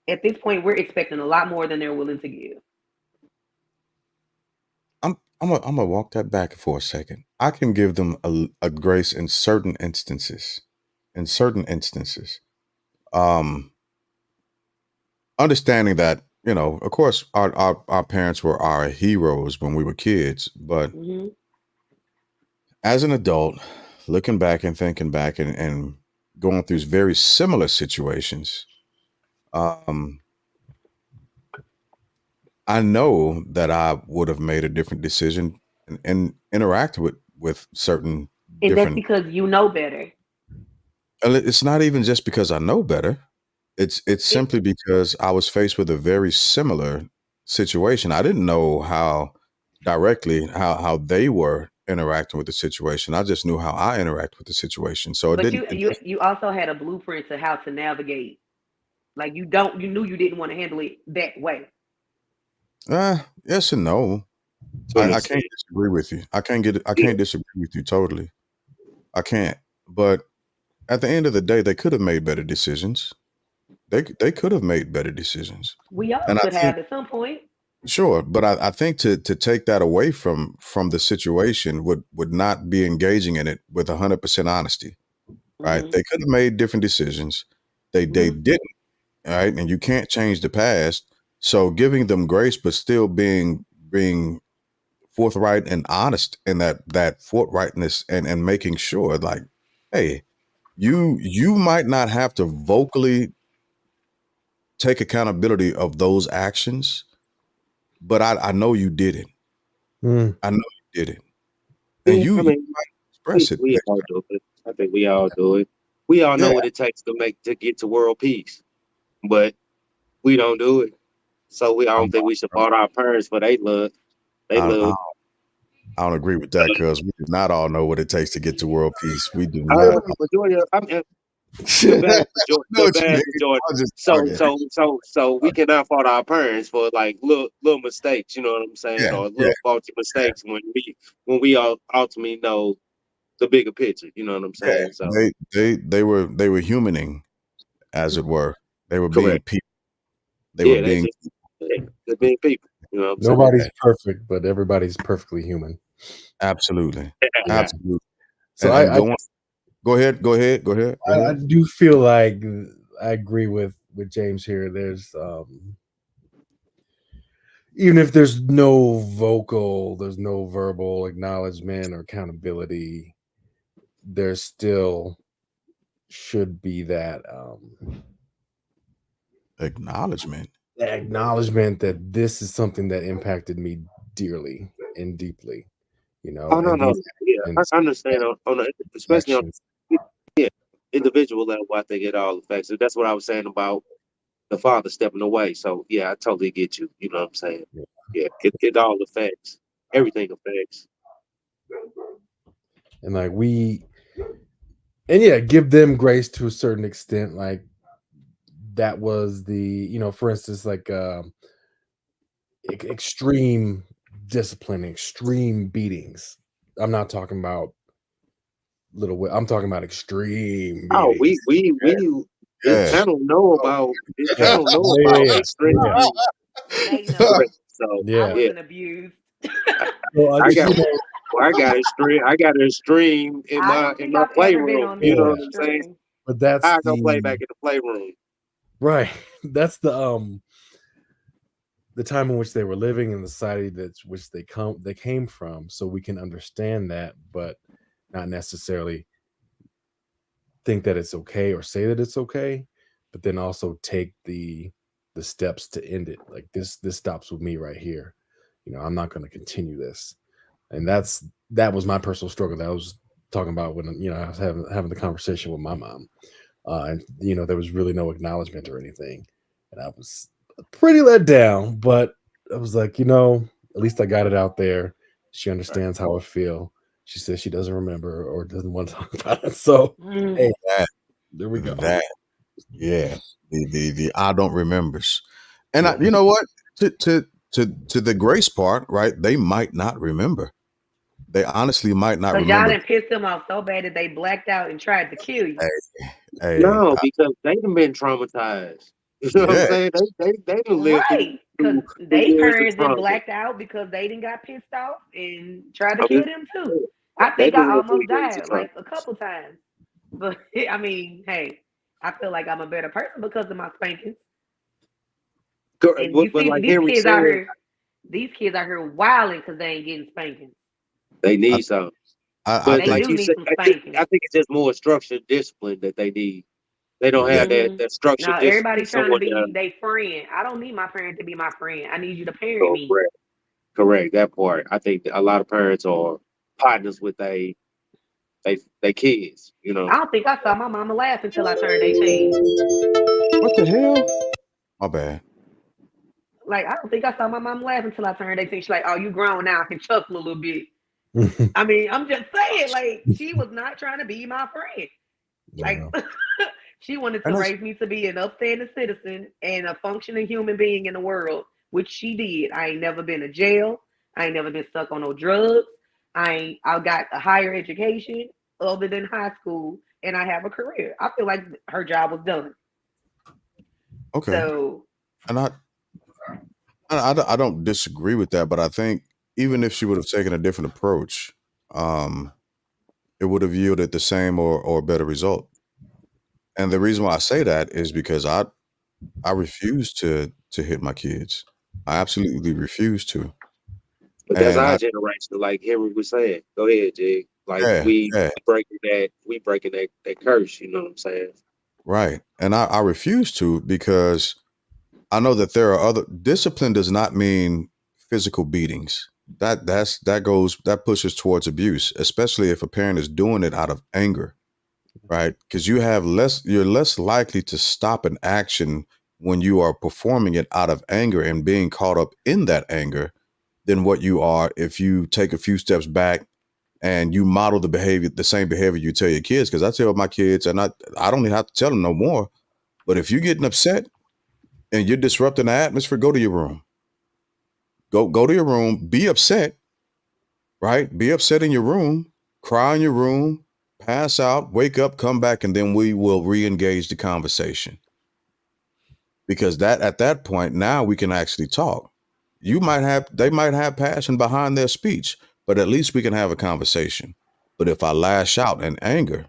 Speaker 3: at this point we're expecting a lot more than they're willing to give.
Speaker 2: I'm gonna walk that back for a second. I can give them a grace in certain instances. In certain instances, um, understanding that of course, our parents were our heroes when we were kids, but
Speaker 3: Hmm.
Speaker 2: as an adult, looking back and thinking back and going through very similar situations, um, I know that I would have made a different decision and interact with certain
Speaker 3: And that's
Speaker 2: different.
Speaker 3: because you know better.
Speaker 2: And it's not even just because I know better. It's
Speaker 3: It
Speaker 2: simply because I was faced with a very similar situation. I didn't know how directly how they were interacting with the situation. I just knew how I interact with the situation. So it
Speaker 3: But
Speaker 2: didn't.
Speaker 3: you also had a blueprint to how to navigate. Like you knew you didn't want to handle it that way.
Speaker 2: Yes and no.
Speaker 1: To an
Speaker 2: I can't
Speaker 1: extent.
Speaker 2: disagree with you. I
Speaker 1: Yeah.
Speaker 2: can't disagree with you totally. I can't. But at the end of the day, they could have made better decisions. They could have made better decisions.
Speaker 3: We all
Speaker 2: And I
Speaker 3: could
Speaker 2: think
Speaker 3: have at some point.
Speaker 2: sure, but I think to take that away from the situation would not be engaging in it with 100% honesty. Right?
Speaker 3: Hmm.
Speaker 2: They could have made different decisions. They
Speaker 3: Hmm.
Speaker 2: didn't. All right, and you can't change the past. So giving them grace, but still being forthright and honest in that forthrightness and making sure, like, hey, you might not have to vocally take accountability of those actions, but I know you did it.
Speaker 5: Mm.
Speaker 2: I know you did it, and
Speaker 1: Yeah, I
Speaker 2: you
Speaker 1: mean,
Speaker 2: might express it.
Speaker 1: we all do it. I think we all do it. We all know
Speaker 2: Yeah,
Speaker 1: what it takes to get to world peace, but we don't do it. So I
Speaker 2: I'm,
Speaker 1: don't think we should fault our parents for they love. They
Speaker 2: I,
Speaker 1: love.
Speaker 2: I don't agree with that because we do not all know what it takes to get to world peace. We do
Speaker 1: I
Speaker 2: not.
Speaker 1: majority of, I mean,
Speaker 2: I know
Speaker 1: the
Speaker 2: what you mean.
Speaker 1: vast majority.
Speaker 2: I'm just
Speaker 1: So
Speaker 2: talking.
Speaker 1: we cannot fault our parents for like little mistakes. You know what I'm saying,
Speaker 2: Yeah,
Speaker 1: or
Speaker 2: yeah,
Speaker 1: little faulty mistakes when we all ultimately know the bigger picture. You know what I'm
Speaker 2: yeah.
Speaker 1: saying? So
Speaker 2: They were humaning, as it were. They were being
Speaker 1: correct.
Speaker 2: people. They were
Speaker 1: Yeah, they
Speaker 2: being
Speaker 1: just they're being people. You know what I'm saying?
Speaker 5: Nobody's perfect, but everybody's perfectly human.
Speaker 2: absolutely,
Speaker 5: Yeah.
Speaker 2: absolutely.
Speaker 5: So
Speaker 2: And go on. Go ahead. Go ahead. Go ahead. Go
Speaker 5: I
Speaker 2: ahead.
Speaker 5: do feel like I agree with James here. There's even if there's there's no verbal acknowledgement or accountability, there still should be
Speaker 2: Acknowledgement.
Speaker 5: that acknowledgement that this is something that impacted me dearly and deeply,
Speaker 1: Oh no,
Speaker 5: and
Speaker 1: no,
Speaker 5: these
Speaker 1: yeah,
Speaker 5: actions,
Speaker 1: I understand especially on
Speaker 5: actions.
Speaker 1: yeah individual level. I think it all affects it. That's what I was saying about the father stepping away. So yeah, I totally get you. You know what I'm saying?
Speaker 5: Yeah.
Speaker 1: Yeah, it all affects. Everything affects.
Speaker 5: And like and yeah, give them grace to a certain extent. Like that was for instance, like extreme discipline, extreme beatings. I'm not talking about I'm talking about extreme
Speaker 1: Oh,
Speaker 5: beatings.
Speaker 1: this
Speaker 2: Yeah.
Speaker 1: panel know about this
Speaker 5: Yeah.
Speaker 1: panel know
Speaker 5: Yeah,
Speaker 1: about
Speaker 5: yeah,
Speaker 1: extreme
Speaker 5: yeah,
Speaker 3: They know
Speaker 1: discipline. So
Speaker 3: I
Speaker 5: yeah.
Speaker 1: yeah,
Speaker 3: wasn't abused.
Speaker 1: I,
Speaker 5: Well, I
Speaker 1: I
Speaker 5: just
Speaker 1: got I got an extreme
Speaker 3: I don't
Speaker 1: in
Speaker 3: think
Speaker 1: my
Speaker 3: I've ever been
Speaker 1: playroom.
Speaker 3: on
Speaker 1: You know
Speaker 5: yeah,
Speaker 3: the
Speaker 1: what I'm saying?
Speaker 3: extreme.
Speaker 5: but that's
Speaker 1: I go play
Speaker 5: the
Speaker 1: back in the playroom.
Speaker 5: right. That's the time in which they were living in the society that which they came from, so we can understand that, but not necessarily think that it's okay or say that it's okay, but then also take the steps to end it. Like this stops with me right here. I'm not going to continue this. And that was my personal struggle that I was talking about when I was having the conversation with my mom. And there was really no acknowledgement or anything, and I was pretty let down. But I was like, at least I got it out there. She
Speaker 1: Right.
Speaker 5: understands how I feel. She says she doesn't remember or doesn't want to talk about it. So
Speaker 3: Mm.
Speaker 5: hey,
Speaker 2: That
Speaker 5: there we go.
Speaker 2: that yeah. The I don't remembers. And
Speaker 5: Yeah.
Speaker 2: you know what? To the grace part, right? They might not remember. They honestly might not
Speaker 3: Cause y'all
Speaker 2: remember.
Speaker 3: done pissed them off so bad that they blacked out and tried to kill you.
Speaker 2: Hey, hey,
Speaker 1: No, because they done been traumatized. You know what I'm
Speaker 2: yeah,
Speaker 1: saying? They done lived
Speaker 3: Right. Cause
Speaker 1: through
Speaker 3: they
Speaker 1: years of
Speaker 3: parents done
Speaker 1: trauma.
Speaker 3: blacked out because they done got pissed off and tried to
Speaker 1: I
Speaker 3: kill
Speaker 1: mean,
Speaker 3: them too. I
Speaker 1: they
Speaker 3: think
Speaker 1: done
Speaker 3: I
Speaker 1: lived through
Speaker 3: almost
Speaker 1: years of
Speaker 3: died
Speaker 1: trauma.
Speaker 3: like a couple times. But I mean, hey, I feel like I'm a better person because of my spankings. And you
Speaker 1: But
Speaker 3: see
Speaker 1: like Henry said,
Speaker 3: these kids out here wilding because they ain't getting spankings.
Speaker 1: they
Speaker 2: I,
Speaker 1: need some.
Speaker 2: I
Speaker 1: But
Speaker 3: They
Speaker 2: think
Speaker 1: like
Speaker 3: do
Speaker 1: you
Speaker 3: need
Speaker 1: said,
Speaker 3: some spankings.
Speaker 1: I think it's just more structured discipline that they need. They don't
Speaker 2: yeah,
Speaker 1: have
Speaker 3: Hmm.
Speaker 1: that structured
Speaker 3: Now
Speaker 1: discipline.
Speaker 3: everybody trying to
Speaker 1: Someone
Speaker 3: be their friend. I don't need my parent to be my friend. I need you to parent
Speaker 1: oh,
Speaker 3: me.
Speaker 1: correct that part. I think that a lot of parents are partners with they kids. You
Speaker 3: I
Speaker 1: know,
Speaker 3: don't think I saw my mama laugh until I turned 18.
Speaker 2: what the hell? My bad.
Speaker 3: Like, I don't think I saw my mom laugh until I turned 18. She's like, oh, you grown now. I can chuckle a little bit. I mean, I'm just saying, like, she was not trying to be my friend. Like,
Speaker 5: Yeah.
Speaker 3: she wanted to
Speaker 2: And it's
Speaker 3: raise me to be an upstanding citizen and a functioning human being in the world, which she did. I ain't never been to jail. I ain't never been stuck on no drugs. I got a higher education other than high school, and I have a career. I feel like her job was done.
Speaker 2: okay.
Speaker 3: So
Speaker 2: And I don't disagree with that, but I think even if she would have taken a different approach, um, it would have yielded the same or better result. And the reason why I say that is because I refuse to hit my kids. I absolutely refuse to.
Speaker 1: But that's
Speaker 2: And
Speaker 1: our
Speaker 2: I
Speaker 1: generation, like Henry was saying. Go ahead, Jig. Like
Speaker 2: yeah, yeah,
Speaker 1: we breaking that curse, you know what I'm saying?
Speaker 2: right. And I refuse to because I know that there are other discipline does not mean physical beatings. That pushes towards abuse, especially if a parent is doing it out of anger, right? Because you're less likely to stop an action when you are performing it out of anger and being caught up in that anger than what you are if you take a few steps back and you model the same behavior you tell your kids. Because I tell my kids, and I don't even have to tell them no more. But if you're getting upset and you're disrupting the atmosphere, go to your room. Go to your room. Be upset, right? Be upset in your room. Cry in your room. Pass out. Wake up. Come back, and then we will re-engage the conversation. Because that at that point now we can actually talk. They might have passion behind their speech, but at least we can have a conversation. But if I lash out in anger,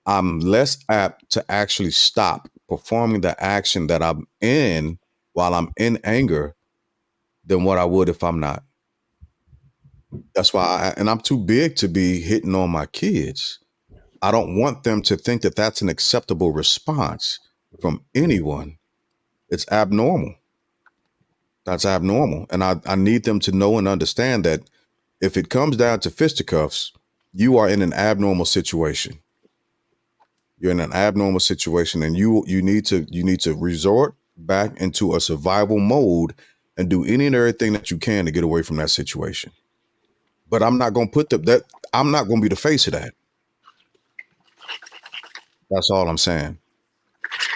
Speaker 2: I'm less apt to actually stop performing the action that I'm in while I'm in anger than what I would if I'm not. That's why and I'm too big to be hitting on my kids. I don't want them to think that that's an acceptable response from anyone. It's abnormal. That's abnormal. And I need them to know and understand that if it comes down to fisticuffs, you are in an abnormal situation. You're in an abnormal situation and you need to resort back into a survival mode and do any and everything that you can to get away from that situation. But I'm not gonna put that I'm not gonna be the face of that. That's all I'm saying.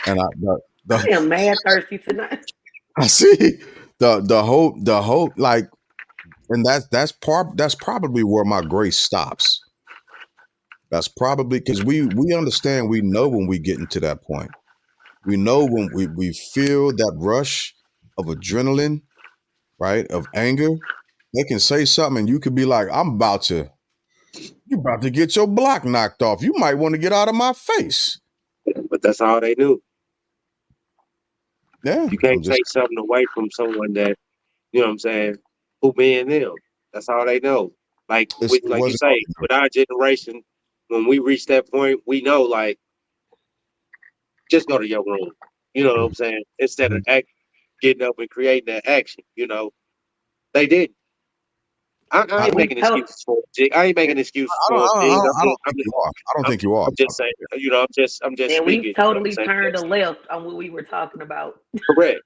Speaker 2: And
Speaker 3: I am mad thirsty tonight.
Speaker 2: I see the whole like and that's probably where my grace stops. That's probably because we understand, we know when we get into that point. We know when we feel that rush of adrenaline, right? Of anger. They can say something and you could be like, you about to get your block knocked off. You might want to get out of my face.
Speaker 1: But that's all they knew.
Speaker 2: Yeah.
Speaker 1: You can't
Speaker 2: I'm just
Speaker 1: take something away from someone that, you know what I'm saying, who being them. That's all they know.
Speaker 2: it
Speaker 1: Like you
Speaker 2: wasn't
Speaker 1: say, with our generation, when we reach that point, we know like just go to your room. You know what I'm saying? Instead of getting up and creating that action, they did. I
Speaker 2: I
Speaker 1: ain't
Speaker 3: And we
Speaker 1: making
Speaker 3: told
Speaker 1: excuses for it, Jig. I ain't making excuses for it, Jig.
Speaker 2: I don't think you are. I don't think you are.
Speaker 1: I'm just saying. I'm just
Speaker 3: and we
Speaker 1: speaking. You know what I'm
Speaker 3: totally
Speaker 1: saying?
Speaker 3: turned a
Speaker 1: That's
Speaker 3: left on what we were talking about.
Speaker 1: correct.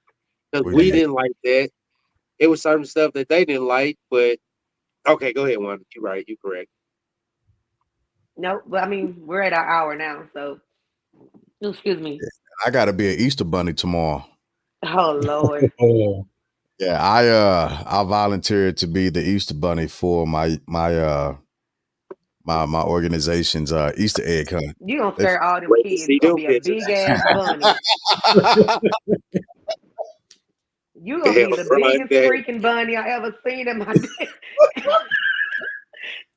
Speaker 1: Because
Speaker 2: We
Speaker 1: we
Speaker 2: did.
Speaker 1: didn't like that. It was certain stuff that they didn't like, but okay, go ahead, Wanda. You're right. You're correct.
Speaker 3: No, but I mean we're at our hour now, so excuse me.
Speaker 2: I gotta be an Easter bunny tomorrow.
Speaker 3: Oh Lord.
Speaker 5: Oh,
Speaker 2: Yeah, I volunteered to be the Easter bunny for my organization's Easter egg hunt.
Speaker 3: You gonna
Speaker 2: They
Speaker 3: scare all them
Speaker 1: Wait to
Speaker 3: kids.
Speaker 1: see
Speaker 3: You gonna
Speaker 1: them
Speaker 3: be a big
Speaker 1: pictures.
Speaker 3: ass bunny. You gonna
Speaker 1: Hell,
Speaker 3: be the
Speaker 1: run
Speaker 3: biggest
Speaker 1: that.
Speaker 3: freaking bunny I ever seen in my day.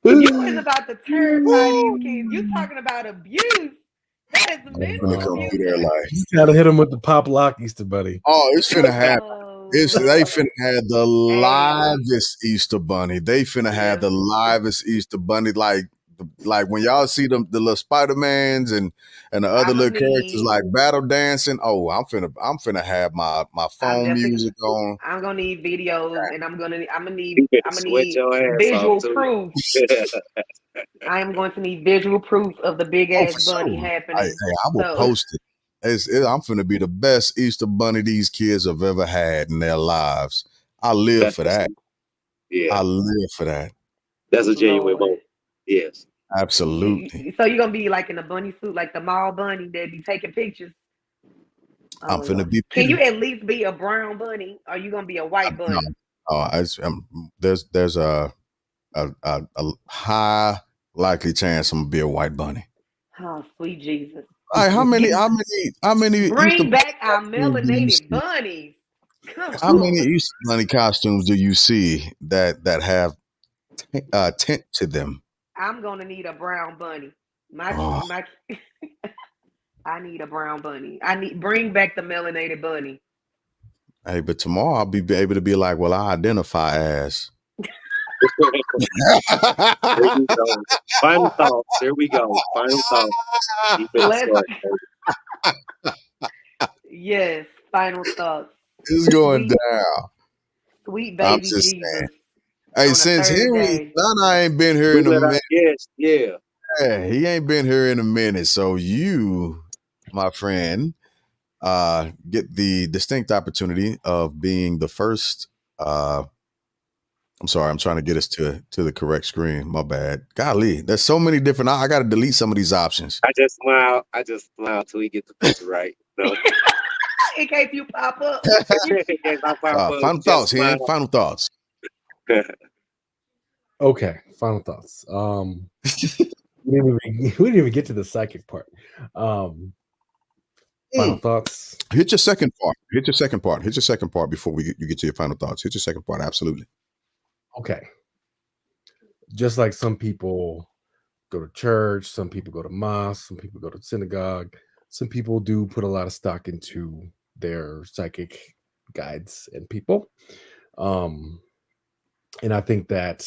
Speaker 3: You is about to terrify these kids. You talking about abuse. That is
Speaker 2: I'm finna
Speaker 3: mental
Speaker 5: wow.
Speaker 2: come
Speaker 3: abuse.
Speaker 2: through there like,
Speaker 5: You gotta hit him with the pop lock Easter bunny.
Speaker 2: oh, it's finna have they
Speaker 3: Oh
Speaker 2: finna have the
Speaker 3: Lord.
Speaker 2: livest Easter bunny. They finna have
Speaker 3: Yeah.
Speaker 2: the livest Easter bunny, like when y'all see the little Spider-Mans and the other
Speaker 3: I'm gonna
Speaker 2: little characters
Speaker 3: need
Speaker 2: like battle dancing. Oh, I'm finna have my
Speaker 3: I'm
Speaker 2: phone
Speaker 3: definitely
Speaker 2: music on.
Speaker 3: I'm gonna need videos and
Speaker 1: You better
Speaker 3: I'm gonna
Speaker 1: sweat
Speaker 3: need
Speaker 1: your ass off
Speaker 3: visual
Speaker 1: too.
Speaker 3: proof. I am going to need visual proof of the big
Speaker 2: Oh,
Speaker 3: ass
Speaker 2: for
Speaker 3: bunny
Speaker 2: sure.
Speaker 3: happening.
Speaker 2: I will
Speaker 3: So
Speaker 2: post it. I'm finna be the best Easter bunny these kids have ever had in their lives. I live
Speaker 1: That's
Speaker 2: for
Speaker 1: what's
Speaker 2: that.
Speaker 1: Yeah,
Speaker 2: I live for that.
Speaker 1: that's a genuine moment.
Speaker 3: Lord.
Speaker 1: Yes.
Speaker 2: Absolutely.
Speaker 3: So you're gonna be like in a bunny suit, like the mall bunny that be taking pictures.
Speaker 2: I'm
Speaker 3: Oh
Speaker 2: finna
Speaker 3: Lord.
Speaker 2: be
Speaker 3: Can you
Speaker 2: Peter.
Speaker 3: at least be a brown bunny? Or are you gonna be a white
Speaker 2: No,
Speaker 3: bunny?
Speaker 2: there's a high likely chance I'm gonna be a white bunny.
Speaker 3: Oh, sweet Jesus.
Speaker 2: All right,
Speaker 3: Get,
Speaker 2: how many Easter
Speaker 3: bring
Speaker 2: bunny
Speaker 3: back our
Speaker 2: costumes do you
Speaker 3: melanated
Speaker 2: see?
Speaker 3: bunnies. Come
Speaker 2: How many
Speaker 3: on.
Speaker 2: Easter bunny costumes do you see that have tint to them?
Speaker 3: I'm gonna need a brown bunny. My
Speaker 2: Oh,
Speaker 3: my I need a brown bunny. I need bring back the melanated bunny.
Speaker 2: hey, but tomorrow I'll be able to be like, well, I identify as.
Speaker 1: There we go. Final thoughts. There we go. Final thoughts. You better
Speaker 3: Let's
Speaker 1: start. Baby.
Speaker 3: yes, final thoughts.
Speaker 2: It's going
Speaker 3: Sweet,
Speaker 2: down.
Speaker 3: sweet
Speaker 2: I'm
Speaker 3: baby
Speaker 2: just
Speaker 3: Jesus
Speaker 2: hey,
Speaker 3: on a
Speaker 2: since Henry
Speaker 3: Thursday.
Speaker 2: Nana ain't been here
Speaker 1: We
Speaker 2: in a
Speaker 1: let our
Speaker 2: minute,
Speaker 1: guests. Yeah.
Speaker 2: he ain't been here in a minute. So you, my friend, get the distinct opportunity of being the first. I'm sorry, I'm trying to get us to the correct screen. My bad. Golly, there's so many different. I got to delete some of these options.
Speaker 1: I just smile. I just smile till we get the picture right. No.
Speaker 3: In case you pop up.
Speaker 1: Yes, I pop up.
Speaker 2: Final
Speaker 1: Just
Speaker 2: thoughts, Hen.
Speaker 1: smile.
Speaker 2: Final thoughts.
Speaker 5: Okay, final thoughts. We didn't even get to the psychic part. Final thoughts.
Speaker 2: Hit your second part. Hit your second part. Hit your second part before you get to your final thoughts. Hit your second part. Absolutely.
Speaker 5: Okay. Just like some people go to church, some people go to mosque, some people go to synagogue, some people do put a lot of stock into their psychic guides and people. Um, and I think that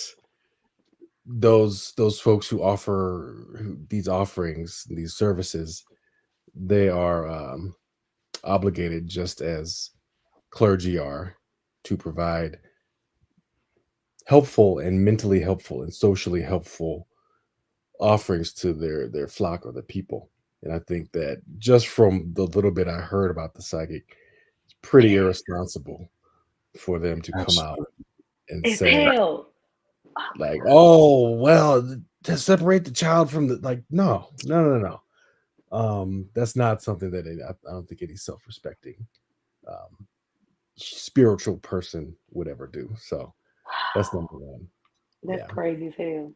Speaker 5: those folks who offer these offerings, these services, they are obligated just as clergy are to provide helpful and mentally helpful and socially helpful offerings to their flock or the people. And I think that just from the little bit I heard about the psychic, it's pretty irresponsible for them to come out
Speaker 2: Absolutely.
Speaker 5: and
Speaker 3: It's
Speaker 5: say
Speaker 3: hell.
Speaker 5: like, "Oh, well, to separate the child from the like." No, no, no, no. That's not something that I don't think any self-respecting um, spiritual person would ever do. So that's number one.
Speaker 3: That's
Speaker 5: Yeah,
Speaker 3: crazy as hell.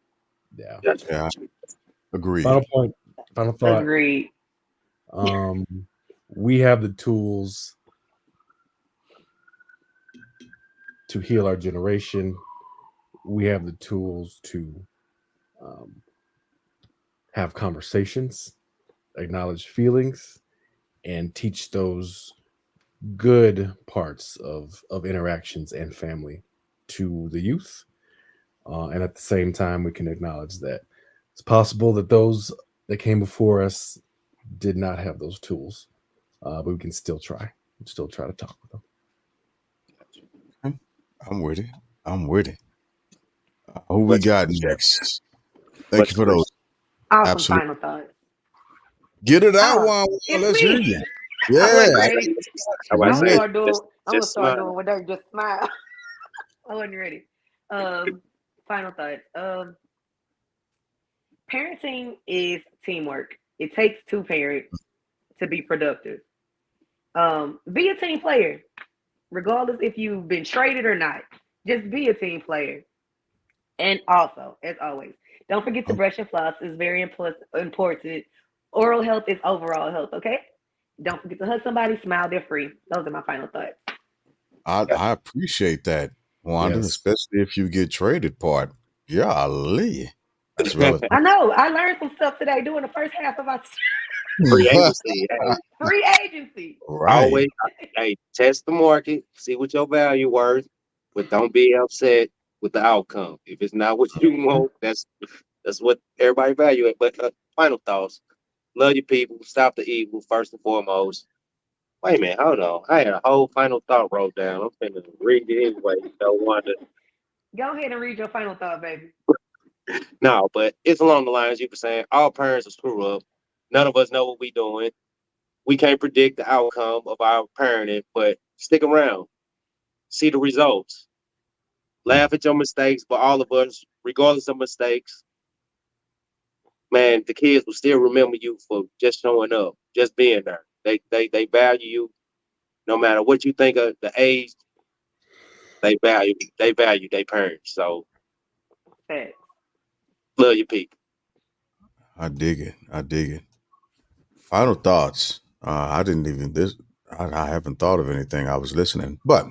Speaker 5: yeah.
Speaker 1: That's
Speaker 2: Yeah.
Speaker 5: Final
Speaker 2: Agreed.
Speaker 5: point. Final thought.
Speaker 3: Agreed.
Speaker 5: Um, we have the tools to heal our generation. We have the tools to um, have conversations, acknowledge feelings, and teach those good parts of interactions and family to the youth. And at the same time, we can acknowledge that it's possible that those that came before us did not have those tools, but we can still try to talk with them.
Speaker 2: Okay. I'm with it. I'm with it. Who we
Speaker 1: much
Speaker 2: got
Speaker 1: appreciated.
Speaker 2: next? Thank you
Speaker 1: Much
Speaker 2: for those.
Speaker 1: appreciated.
Speaker 3: Awesome
Speaker 2: Absolutely.
Speaker 3: final thoughts.
Speaker 2: Get it out,
Speaker 3: Oh,
Speaker 2: Juan.
Speaker 3: it's
Speaker 2: Let's hear
Speaker 3: me.
Speaker 2: you.
Speaker 3: I
Speaker 2: Yeah.
Speaker 3: wasn't
Speaker 2: I
Speaker 3: ready.
Speaker 1: I
Speaker 2: got
Speaker 1: was
Speaker 3: I'm gonna
Speaker 1: say
Speaker 3: start doing. I'm gonna
Speaker 1: just
Speaker 3: start
Speaker 1: smile.
Speaker 3: doing what they just smile. I wasn't ready. Final thoughts. Parenting is teamwork. It takes two parents to be productive. Be a team player, regardless if you've been traded or not. Just be a team player. And also, as always, don't forget to brush your floss. It's very important. Oral health is overall health. Okay. Don't forget to hug somebody. Smile. They're free. Those are my final thoughts.
Speaker 2: I appreciate that, Wanda,
Speaker 5: Yes.
Speaker 2: especially if you get traded part. Golly. That's relevant.
Speaker 3: I know. I learned some stuff today doing the first half of our
Speaker 1: Free agency. Hey,
Speaker 3: free agency.
Speaker 2: Right.
Speaker 1: always. Hey, test the market. See what your value worth, but don't be upset with the outcome. If it's not what you want, that's what everybody value it. But final thoughts. Love your people. Stop the evil first and foremost. Wait a minute, hold on. I had a whole final thought wrote down. I'm finna read it anyway. Don't want to.
Speaker 3: Go ahead and read your final thought, baby.
Speaker 1: No, but it's along the lines you were saying. All parents are screw up. None of us know what we doing. We can't predict the outcome of our parenting, but stick around. See the results. laugh at your mistakes, but all of us, regardless of mistakes, man, the kids will still remember you for just showing up, just being there. They value you no matter what you think of the age. They value their parents. So
Speaker 3: Facts.
Speaker 1: love your people.
Speaker 2: I dig it. I dig it. Final thoughts. I didn't even this. I haven't thought of anything. I was listening, but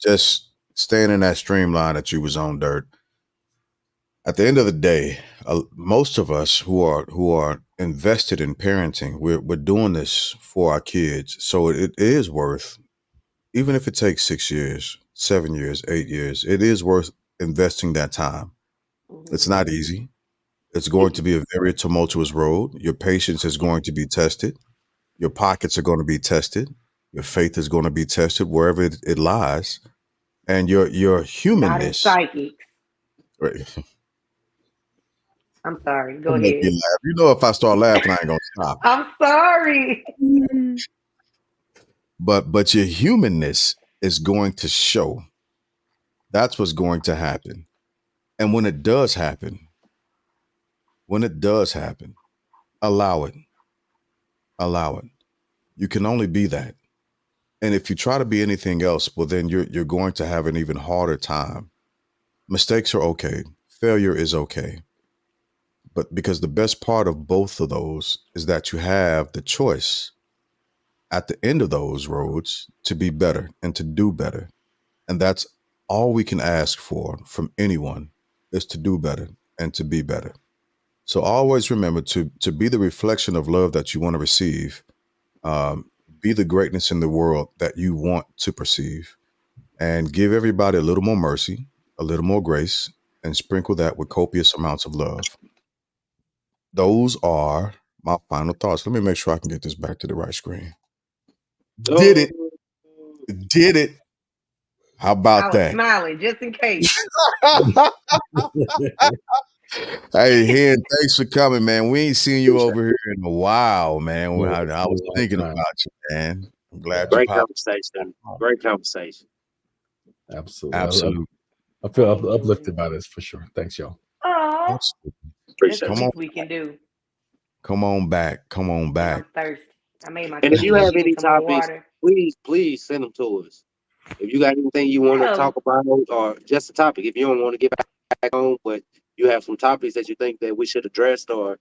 Speaker 2: just staying in that streamline that you was on, Dirt. At the end of the day, most of us who are invested in parenting, we're doing this for our kids. So it is worth, even if it takes 6 years, 7 years, 8 years, it is worth investing that time. It's
Speaker 3: Mm-hmm.
Speaker 2: not easy. It's going to be a very tumultuous road. Your patience is going to be tested. Your pockets are going to be tested. Your faith is going to be tested wherever it lies, and your
Speaker 3: Not in
Speaker 2: humanness.
Speaker 3: psychics.
Speaker 2: Right.
Speaker 3: I'm sorry. Go
Speaker 2: Don't make me
Speaker 3: ahead.
Speaker 2: laugh. You know, if I start laughing, I ain't gonna stop.
Speaker 3: I'm sorry.
Speaker 2: But your humanness is going to show. That's what's going to happen. And when it does happen, allow it. Allow it. You can only be that. And if you try to be anything else, well, then you're going to have an even harder time. Mistakes are okay. Failure is okay. But because the best part of both of those is that you have the choice at the end of those roads to be better and to do better. And that's all we can ask for from anyone is to do better and to be better. So always remember to be the reflection of love that you want to receive. Um, be the greatness in the world that you want to perceive, and give everybody a little more mercy, a little more grace, and sprinkle that with copious amounts of love. Those are my final thoughts. Let me make sure I can get this back to the right screen. Did
Speaker 1: Oh,
Speaker 2: it? Did it? How
Speaker 3: I
Speaker 2: about
Speaker 3: was
Speaker 2: that?
Speaker 3: smiling just in case.
Speaker 2: Hey, Hen, thanks for coming, man. We ain't seen you over here in a while, man.
Speaker 5: Yeah,
Speaker 2: I
Speaker 5: it's been
Speaker 2: was
Speaker 5: a long
Speaker 2: thinking
Speaker 5: time.
Speaker 2: about you, man. I'm glad
Speaker 5: Yeah,
Speaker 2: you
Speaker 1: great
Speaker 2: popped
Speaker 1: conversation.
Speaker 2: on.
Speaker 1: Great conversation.
Speaker 5: absolutely.
Speaker 2: Absolutely.
Speaker 5: I feel uplifted by this for sure. Thanks, y'all.
Speaker 3: Oh,
Speaker 2: Absolutely.
Speaker 3: that's the
Speaker 1: Appreciate
Speaker 2: Come
Speaker 1: you.
Speaker 2: on,
Speaker 3: least we can do.
Speaker 2: come on back. Come on
Speaker 3: And I'm
Speaker 2: back.
Speaker 3: thirsty. I made my
Speaker 1: And if you
Speaker 3: kids
Speaker 1: have
Speaker 3: give me
Speaker 1: any
Speaker 3: some more
Speaker 1: topics,
Speaker 3: water.
Speaker 1: please send them to us. If you got anything you want to
Speaker 3: Yeah,
Speaker 1: talk about, or just a topic, if you don't want to get back on, but you have some topics that you think that we should address, or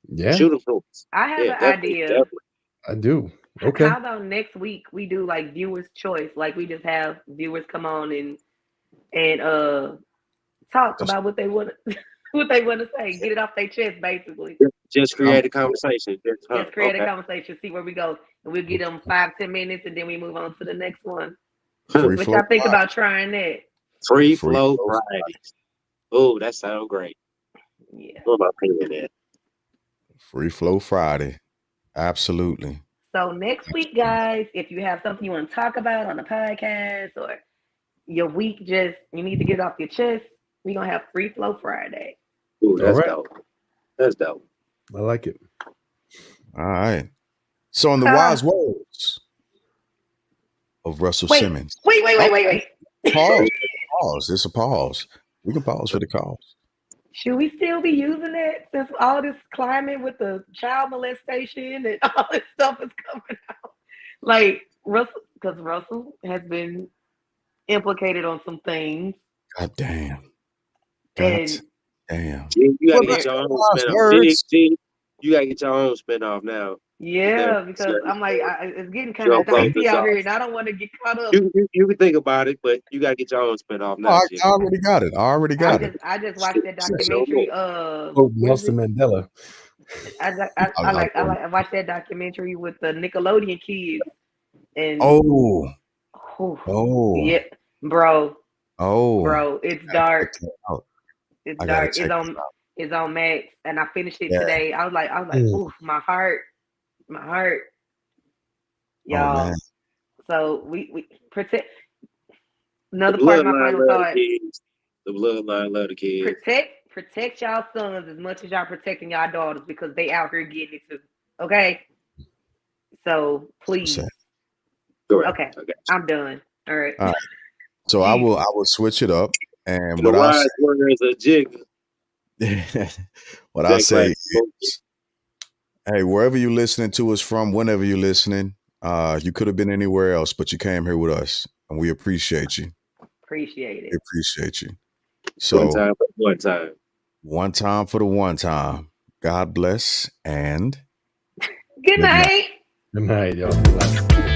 Speaker 5: Yeah,
Speaker 1: shoot them to us.
Speaker 3: I have
Speaker 1: Yeah,
Speaker 3: an
Speaker 1: definitely,
Speaker 3: idea.
Speaker 1: definitely.
Speaker 5: I do. Okay.
Speaker 3: How about next week we do like viewers' choice? Like we just have viewers come on and talk
Speaker 2: Just
Speaker 3: about what they want what they want to say, get it off their chest, basically.
Speaker 1: Just
Speaker 2: I'm
Speaker 1: create a conversation. Just,
Speaker 3: Just create a
Speaker 1: okay.
Speaker 3: conversation, see where we go, and we'll get them 5-10 minutes, and then we move on to the next one.
Speaker 2: free
Speaker 3: What
Speaker 2: flow
Speaker 3: y'all think
Speaker 2: Friday.
Speaker 3: about trying that?
Speaker 1: Free
Speaker 2: Free
Speaker 1: flow
Speaker 2: flow
Speaker 1: Fridays. Oh, that sounds great.
Speaker 3: Yeah.
Speaker 1: What about paying that?
Speaker 2: Free flow Friday. Absolutely.
Speaker 3: So next week, guys, if you have something you want to talk about on the podcast or your week, just you need to get it off your chest, we're gonna have Free Flow Friday.
Speaker 1: Ooh,
Speaker 5: All
Speaker 1: that's
Speaker 5: right.
Speaker 1: dope. That's dope.
Speaker 5: I like it.
Speaker 2: All right. So in the wise
Speaker 3: Ah,
Speaker 2: words of Russell
Speaker 3: wait,
Speaker 2: Simmons.
Speaker 3: wait, wait,
Speaker 2: Oh,
Speaker 3: wait, wait, wait.
Speaker 2: pause. Pause. It's a pause. We can pause for the cause.
Speaker 3: Should we still be using it since all this climate with the child molestation and all this stuff is coming out? Like Russell, because Russell has been implicated on some things,
Speaker 2: God damn. God
Speaker 3: and
Speaker 2: damn.
Speaker 1: You got
Speaker 2: Well,
Speaker 1: to get
Speaker 3: there,
Speaker 2: that's
Speaker 1: your
Speaker 2: the
Speaker 1: own
Speaker 2: wise
Speaker 1: spin off.
Speaker 2: words.
Speaker 1: You got to get your own spin off now.
Speaker 3: yeah, because I'm like, it's getting kind
Speaker 1: Your
Speaker 3: of
Speaker 1: bump
Speaker 3: dicey
Speaker 1: is
Speaker 3: out here,
Speaker 1: off.
Speaker 3: and I don't want to get caught up.
Speaker 1: You can think about it, but you got to get your own spin off
Speaker 2: Oh,
Speaker 1: now, Jim.
Speaker 2: I already got it. I already got it.
Speaker 3: I just watched that documentary.
Speaker 5: Oh,
Speaker 3: What is
Speaker 5: Nelson
Speaker 3: it?
Speaker 5: Mandela.
Speaker 2: I
Speaker 3: I watched that documentary with the Nickelodeon kids, and
Speaker 2: oh,
Speaker 3: oh,
Speaker 2: oh,
Speaker 3: yeah, bro,
Speaker 2: oh.
Speaker 3: it's
Speaker 2: I gotta check
Speaker 3: dark.
Speaker 2: that out.
Speaker 3: It's
Speaker 2: I gotta
Speaker 3: dark.
Speaker 2: check this out.
Speaker 3: It's on Max, and I finished it
Speaker 2: Yeah.
Speaker 3: today. I was like,
Speaker 5: Mm.
Speaker 3: ooh, my heart,
Speaker 2: Oh man.
Speaker 3: y'all. So we protect.
Speaker 1: The
Speaker 3: Another part of my
Speaker 1: bloodline
Speaker 3: final
Speaker 1: love the
Speaker 3: thought:
Speaker 1: kids. The bloodline love the kids.
Speaker 3: protect y'all sons as much as y'all protecting y'all daughters because they out here getting it too. Okay, so
Speaker 2: What's
Speaker 3: please.
Speaker 2: that?
Speaker 1: Correct.
Speaker 3: Okay,
Speaker 1: Okay.
Speaker 3: I'm done. All right.
Speaker 2: All right. So I will switch it up, and
Speaker 1: The
Speaker 2: what I'll
Speaker 1: wise words of Jigga.
Speaker 2: what I
Speaker 1: Jack
Speaker 2: say
Speaker 1: like,
Speaker 2: is, hey, wherever you're listening to us from, whenever you're listening, you could have been anywhere else, but you came here with us, and we appreciate you.
Speaker 3: Appreciate
Speaker 2: We
Speaker 3: it.
Speaker 2: appreciate you.
Speaker 1: one
Speaker 2: So
Speaker 1: time, one time.
Speaker 2: one time for the one time. God bless and
Speaker 3: Good
Speaker 2: good night.
Speaker 3: night.
Speaker 5: Good night, y'all.